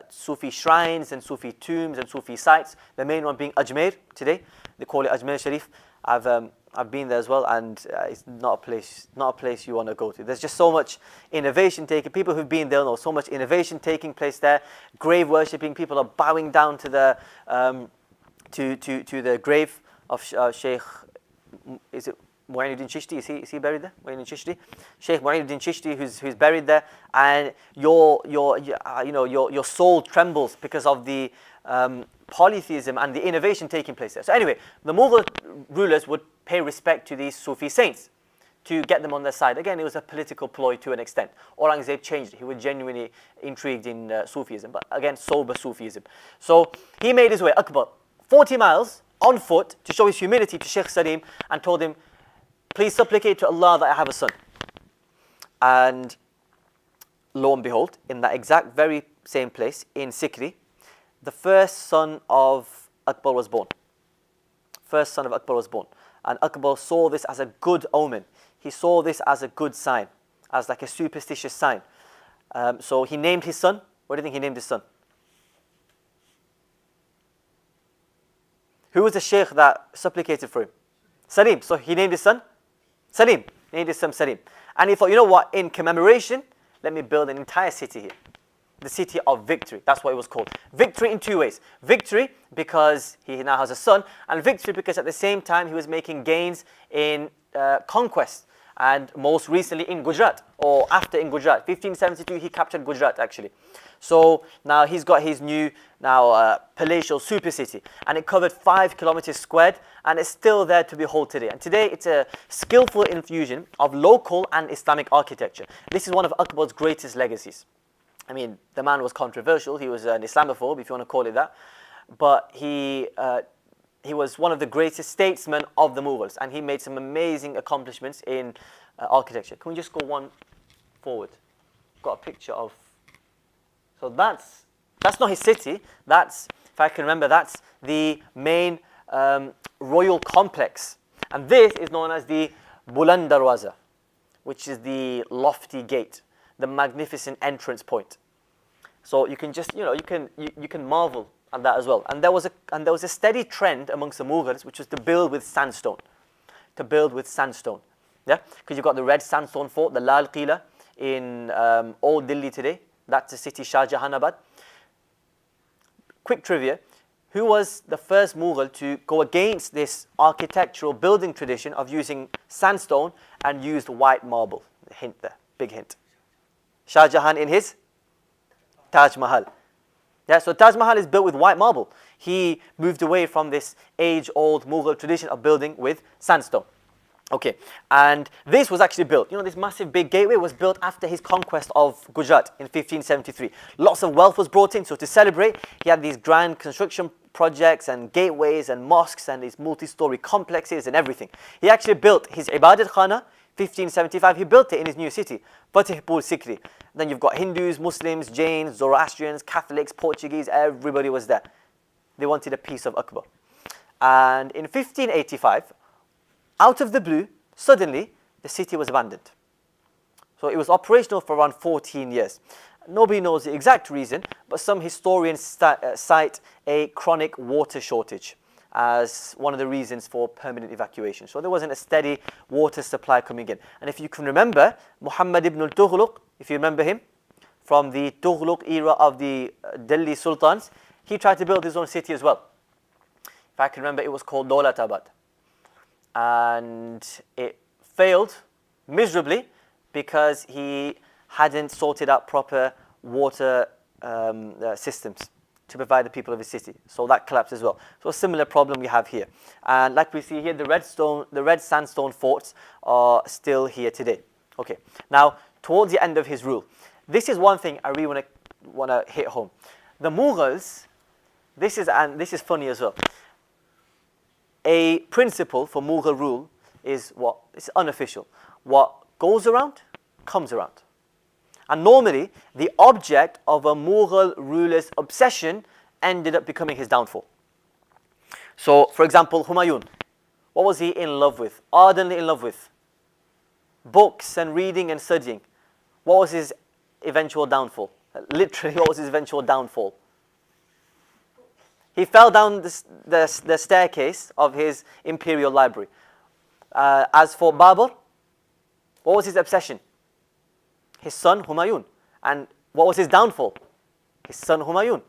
Sufi shrines and Sufi tombs and Sufi sites. The main one being Ajmer today. They call it Ajmer Sharif. I've been there as well, and it's not a place you want to go to. There's just so much innovation taking. People who've been there know so much innovation taking place there. Grave worshipping. People are bowing down to the to the grave of Sheikh. Is it Mu'ayyinuddin Chishti? Is he buried there? Mu'ayyinuddin Chishti, Sheikh Mu'ayyinuddin Chishti, who's buried there, and your soul trembles because of the polytheism and the innovation taking place there. So anyway, the Mughal rulers would pay respect to these Sufi saints to get them on their side. Again, it was a political ploy to an extent. Aurangzeb changed it. He was genuinely intrigued in Sufism, but again, sober Sufism. So he made his way, Akbar, 40 miles on foot to show his humility to Sheikh Salim and told him, please supplicate to Allah that I have a son. And lo and behold, in that exact very same place, in Sikri, the first son of Akbar was born. First son of Akbar was born. And Akbar saw this as a good omen. He saw this as a good sign, as like a superstitious sign. So he named his son. What do you think he named his son? Who was the sheikh that supplicated for him? Salim. So he named his son Salim. He named his son Salim. And he thought, you know what? In commemoration, let me build an entire city here. The city of victory. That's what it was called. Victory in two ways. Victory because he now has a son, and victory because at the same time he was making gains in conquest. And most recently in Gujarat, or after in Gujarat. 1572 he captured Gujarat actually. So now he's got his new palatial super city, and it covered 5 kilometers squared, and it's still there to behold today. And today it's a skillful infusion of local and Islamic architecture. This is one of Akbar's greatest legacies. I mean, the man was controversial. He was an Islamophobe, if you want to call it that. But he he was one of the greatest statesmen of the Mughals, and he made some amazing accomplishments in architecture. Can we just go one forward? Got a picture of. So that's not his city. That's, if I can remember, that's the main royal complex, and this is known as the Buland Darwaza, which is the lofty gate, the magnificent entrance point. So you can just, you can marvel at that as well. And there was a steady trend amongst the Mughals, which was to build with sandstone. Yeah, because you've got the red sandstone fort, the Lal Qila in Old Delhi today. That's the city Shah Jahanabad. Quick trivia: who was the first Mughal to go against this architectural building tradition of using sandstone and used white marble? Hint there, big hint. Shah Jahan in his Taj Mahal. Yeah, so Taj Mahal is built with white marble. He moved away from this age-old Mughal tradition of building with sandstone. Okay, and this was actually built. This massive big gateway was built after his conquest of Gujarat in 1573. Lots of wealth was brought in, so to celebrate, he had these grand construction projects and gateways and mosques and these multi-story complexes and everything. He actually built his Ibadat Khana, 1575, he built it in his new city, Fatehpur Sikri. Then you've got Hindus, Muslims, Jains, Zoroastrians, Catholics, Portuguese, everybody was there. They wanted a piece of Akbar. And in 1585, out of the blue, suddenly, the city was abandoned. So it was operational for around 14 years. Nobody knows the exact reason, but some historians cite a chronic water shortage as one of the reasons for permanent evacuation. So there wasn't a steady water supply coming in. And if you can remember, Muhammad ibn al-Tughlaq, if you remember him, from the Tughlaq era of the Delhi Sultans, he tried to build his own city as well. If I can remember, it was called Dawlatabad. And it failed miserably because he hadn't sorted out proper water systems to provide the people of his city. So that collapsed as well. So a similar problem we have here. And like we see here, the red sandstone forts are still here today. Okay. Now, towards the end of his rule, this is one thing I really want to hit home. The Mughals, this is funny as well. A principle for Mughal rule is what? It's unofficial. What goes around, comes around. And normally, the object of a Mughal ruler's obsession ended up becoming his downfall. So, for example, Humayun. What was he in love with? Ardently in love with? Books and reading and studying. What was his eventual downfall? Literally, what was his eventual downfall? He fell down the staircase of his imperial library. As for Babur, what was his obsession? His son Humayun. And what was his downfall? His son Humayun.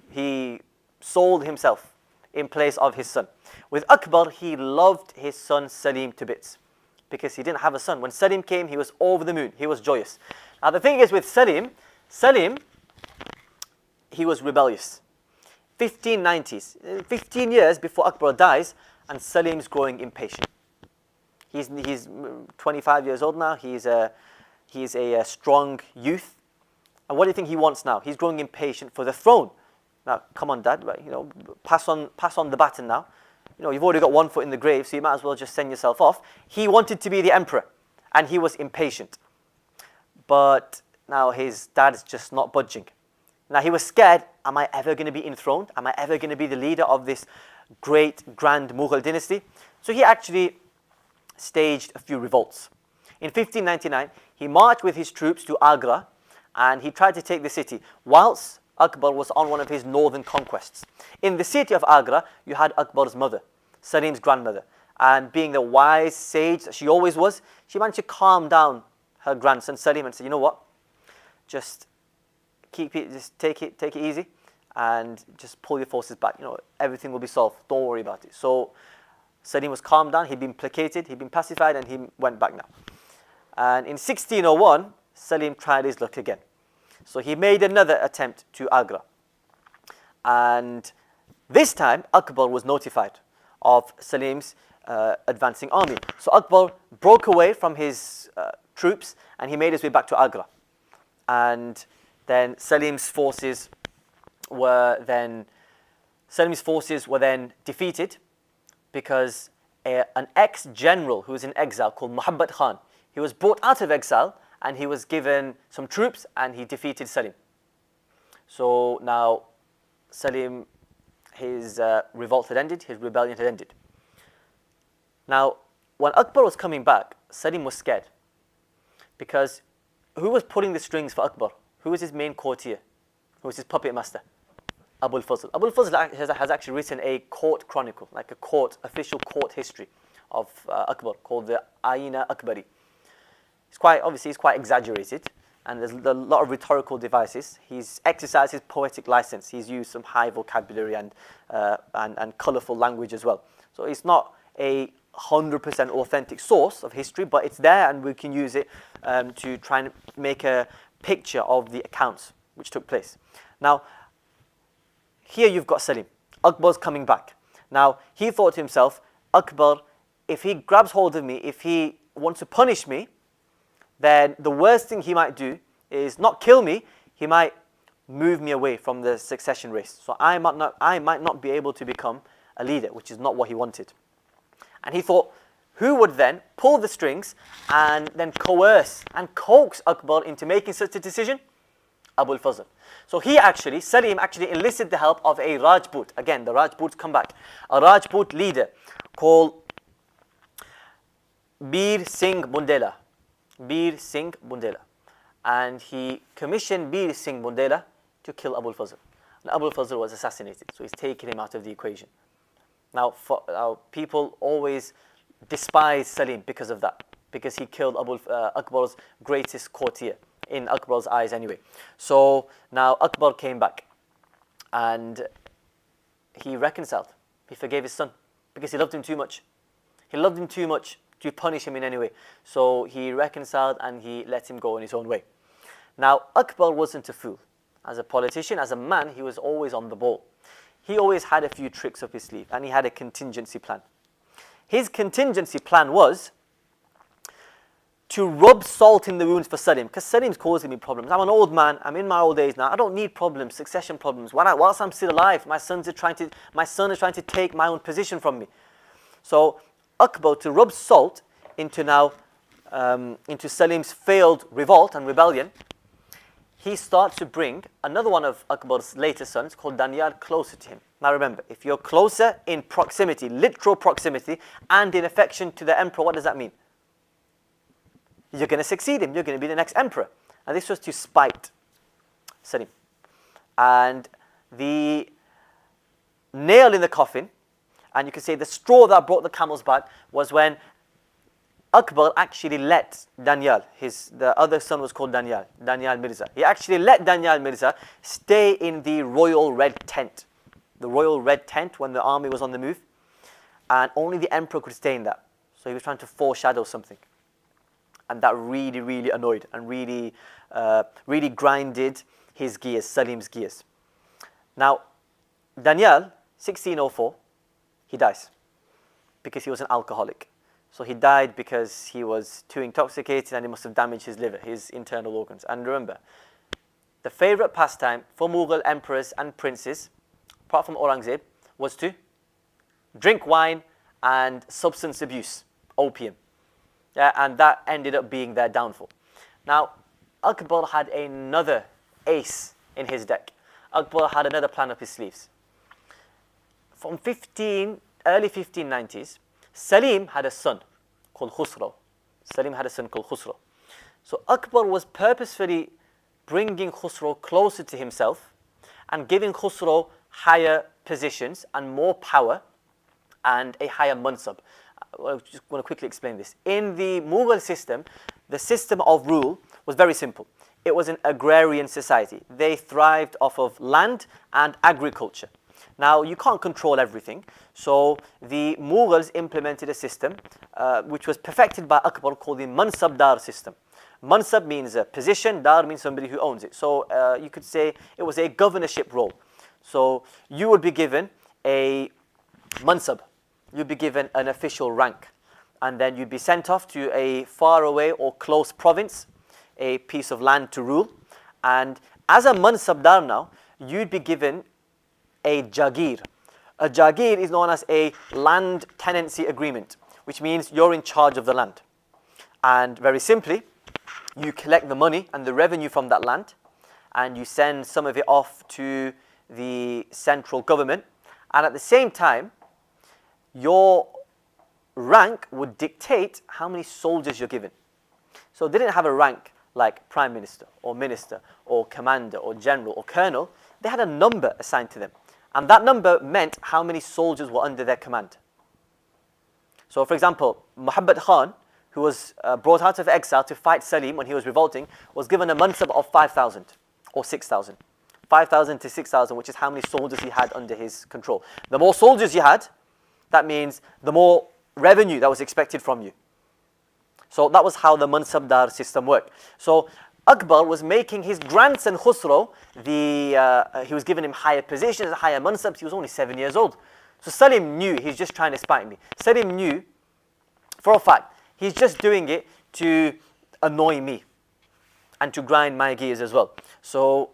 He sold himself in place of his son. With Akbar, he loved his son Salim to bits because he didn't have a son. When Salim came, he was over the moon. He was joyous. Now the thing is with Salim, he was rebellious. 1590s, 15 years before Akbar dies, and Salim's growing impatient. He's 25 years old now. He's a strong youth. And what do you think he wants now? He's growing impatient for the throne. Now, come on, Dad, pass on the baton now. You've already got one foot in the grave, so you might as well just send yourself off. He wanted to be the emperor, and he was impatient. But now his dad's just not budging. Now he was scared, am I ever going to be enthroned? Am I ever going to be the leader of this great, grand Mughal dynasty? So he actually staged a few revolts. In 1599, he marched with his troops to Agra, and he tried to take the city, whilst Akbar was on one of his northern conquests. In the city of Agra, you had Akbar's mother, Salim's grandmother, and being the wise sage that she always was, she managed to calm down her grandson Salim and said, you know what, just keep it, just take it easy, and just pull your forces back. Everything will be solved. Don't worry about it. So Salim was calmed down. He'd been placated. He'd been pacified, and he went back now. And in 1601, Salim tried his luck again. So he made another attempt to Agra. And this time, Akbar was notified of Salim's advancing army. So Akbar broke away from his troops, and he made his way back to Agra. And then Salim's forces were then defeated because an ex-general who was in exile called Muhammad Khan, he was brought out of exile and he was given some troops and he defeated Salim. So now Salim, his revolt had ended, his rebellion had ended. Now, when Akbar was coming back, Salim was scared. Because who was pulling the strings for Akbar? Who was his main courtier? Who was his puppet master? Abul Fazl. Abul Fazl has actually written a court chronicle, like a official court history of Akbar, called the Aina Akbari. It's quite exaggerated, and there's a lot of rhetorical devices. He's exercised his poetic license. He's used some high vocabulary and colourful language as well. So it's not a 100% authentic source of history, but it's there and we can use it to try and make a picture of the accounts which took place. Now, here you've got Salim. Akbar's coming back. Now, he thought to himself, Akbar, if he grabs hold of me, if he wants to punish me, then the worst thing he might do is not kill me, he might move me away from the succession race. So I might not be able to become a leader, which is not what he wanted. And he thought, who would then pull the strings and then coerce and coax Akbar into making such a decision? Abul Fazl. So Salim actually enlisted the help of a Rajput. Again, the Rajputs come back. A Rajput leader called Bir Singh Bundela. Bir Singh Bundela. And he commissioned Bir Singh Bundela to kill Abul Fazl. And Abul Fazl was assassinated, so he's taken him out of the equation. Now, people always despise Salim because of that, because he killed Akbar's greatest courtier, in Akbar's eyes anyway. So now Akbar came back and he reconciled. He forgave his son because he loved him too much. He loved him too much to punish him in any way. So he reconciled and he let him go in his own way. Now, Akbar wasn't a fool. As a politician, as a man, he was always on the ball. He always had a few tricks up his sleeve and he had a contingency plan. His contingency plan was to rub salt in the wounds for Salim, because Salim's causing me problems. I'm an old man, I'm in my old age now, I don't need problems, succession problems. Whilst I'm still alive, my son is trying to take my own position from me. So Akbar, to rub salt into Salim's failed revolt and rebellion, he starts to bring another one of Akbar's later sons called Danyal closer to him. Now remember, if you're closer in proximity, literal proximity, and in affection to the emperor, what does that mean? You're going to succeed him, you're going to be the next emperor. And this was to spite Salim. And the nail in the coffin, and you could say the straw that brought the camel's back, was when Akbar actually let Danyal, the other son was called Danyal Mirza. He actually let Danyal Mirza stay in the royal red tent. The royal red tent when the army was on the move. And only the emperor could stay in that. So he was trying to foreshadow something. And that really, really annoyed and really grinded his gears, Salim's gears. Now, Danyal, 1604, he dies because he was an alcoholic. So he died because he was too intoxicated and he must have damaged his liver, his internal organs. And remember, the favorite pastime for Mughal emperors and princes, apart from Aurangzeb, was to drink wine and substance abuse, opium. Yeah, and that ended up being their downfall. Now, Akbar had another ace in his deck. Akbar had another plan up his sleeves. From early 1590s, Salim had a son called Khusro. So Akbar was purposefully bringing Khusro closer to himself and giving Khusro higher positions and more power and a higher mansab. I just want to quickly explain this. In the Mughal system, the system of rule was very simple. It was an agrarian society. They thrived off of land and agriculture. Now, you can't control everything, so the Mughals implemented a system which was perfected by Akbar called the Mansab Dar system. Mansab means a position, Dar means somebody who owns it. So you could say it was a governorship role. So you would be given a Mansab, you'd be given an official rank, and then you'd be sent off to a faraway or close province, a piece of land to rule. And as a Mansab Dar now, you'd be given a Jagir, A Jagir is known as a land tenancy agreement, which means you're in charge of the land. And very simply, you collect the money and the revenue from that land, and you send some of it off to the central government. And at the same time, your rank would dictate how many soldiers you're given. So they didn't have a rank like prime minister or minister or commander or general or colonel. They had a number assigned to them. And that number meant how many soldiers were under their command. So for example, Muhammad Khan, who was brought out of exile to fight Salim when he was revolting, was given a mansab of 5,000 or 6,000. 5,000 to 6,000, which is how many soldiers he had under his control. The more soldiers you had, that means the more revenue that was expected from you. So that was how the mansabdar system worked. So Akbar was making his grandson Khusro, he was giving him higher positions, higher mansabs. He was only 7 years old. So Salim knew he's just trying to spite me. Salim knew for a fact he's just doing it to annoy me and to grind my gears as well. So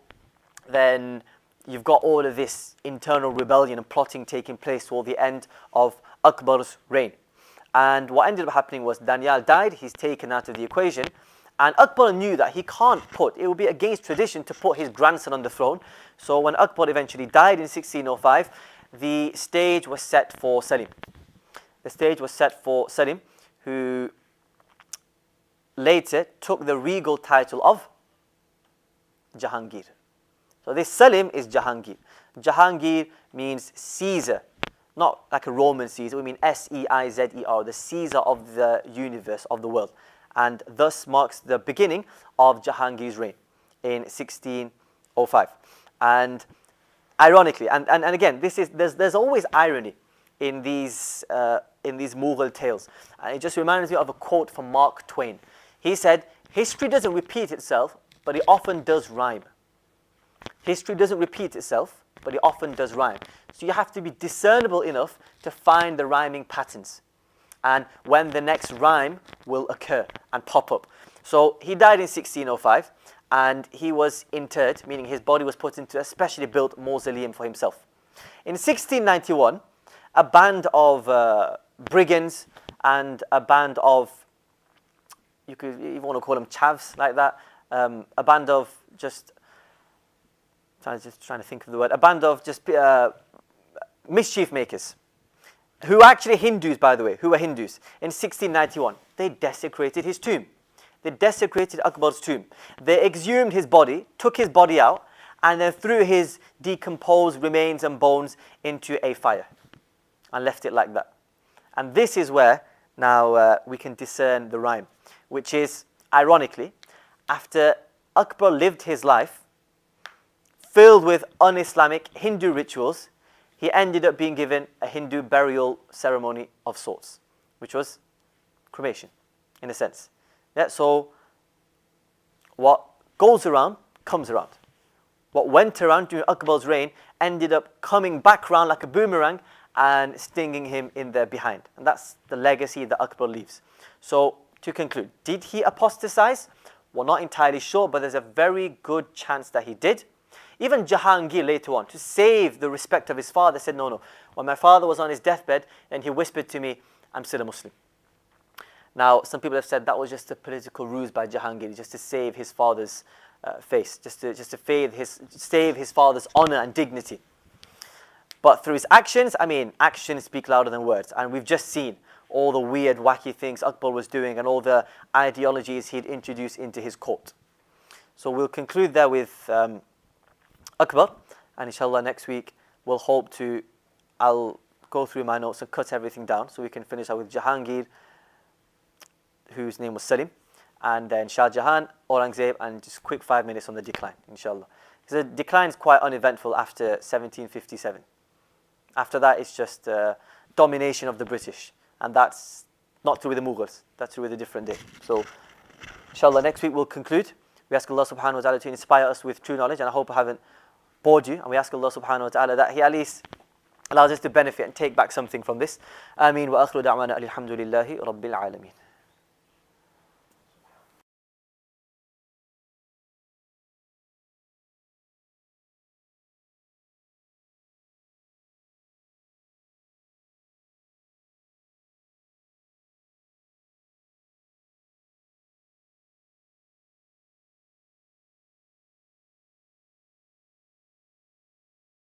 then you've got all of this internal rebellion and plotting taking place toward the end of Akbar's reign. And what ended up happening was Danyal died, he's taken out of the equation, and Akbar knew that he can't it would be against tradition to put his grandson on the throne. So when Akbar eventually died in 1605, the stage was set for Salim. The stage was set for Salim, who later took the regal title of Jahangir. So this Salim is Jahangir. Jahangir means Caesar, not like a Roman Caesar. We mean Seizer, the Caesar of the universe, of the world. And thus marks the beginning of Jahangir's reign in 1605. And ironically, and again, there's always irony in these Mughal tales. And it just reminds me of a quote from Mark Twain. He said, "History doesn't repeat itself, but it often does rhyme." History doesn't repeat itself, but it often does rhyme. So you have to be discernible enough to find the rhyming patterns and when the next rhyme will occur and pop up. So he died in 1605 and he was interred, meaning his body was put into a specially built mausoleum for himself. In 1691, a band of brigands and a band of, you want to call them chavs like that, a band of trying to think of the word, a band of mischief makers, who are actually Hindus, by the way, who were Hindus. In 1691, they desecrated his tomb. They desecrated Akbar's tomb. They exhumed his body, took his body out, and then threw his decomposed remains and bones into a fire and left it like that. And this is where now we can discern the rhyme, which is, ironically, after Akbar lived his life filled with un-Islamic Hindu rituals, he ended up being given a Hindu burial ceremony of sorts, which was cremation, in a sense. Yeah, so what goes around comes around. What went around during Akbar's reign ended up coming back around like a boomerang and stinging him in the behind. And that's the legacy that Akbar leaves. So to conclude, did he apostatize? Well, not entirely sure, but there's a very good chance that he did. Even Jahangir later on, to save the respect of his father, said, no. When my father was on his deathbed, and he whispered to me, I'm still a Muslim. Now, some people have said that was just a political ruse by Jahangir, just to save his father's face, just to save his father's honor and dignity. But through his actions, actions speak louder than words. And we've just seen all the weird, wacky things Akbar was doing and all the ideologies he'd introduced into his court. So we'll conclude there with Akbar, and inshallah next week I'll go through my notes and cut everything down so we can finish out with Jahangir, whose name was Salim, and then Shah Jahan, Aurangzeb, and just quick 5 minutes on the decline, inshallah. Because the decline is quite uneventful after 1757. After that, it's just domination of the British, and that's not through with the Mughals, that's through with a different day. So, inshallah, next week we'll conclude. We ask Allah subhanahu wa ta'ala to inspire us with true knowledge, and I hope I haven't bored you, and we ask Allah subhanahu wa ta'ala that He at least allows us to benefit and take back something from this. Ameen wa akhiru da'wana alhamdulillahi rabbil alameen.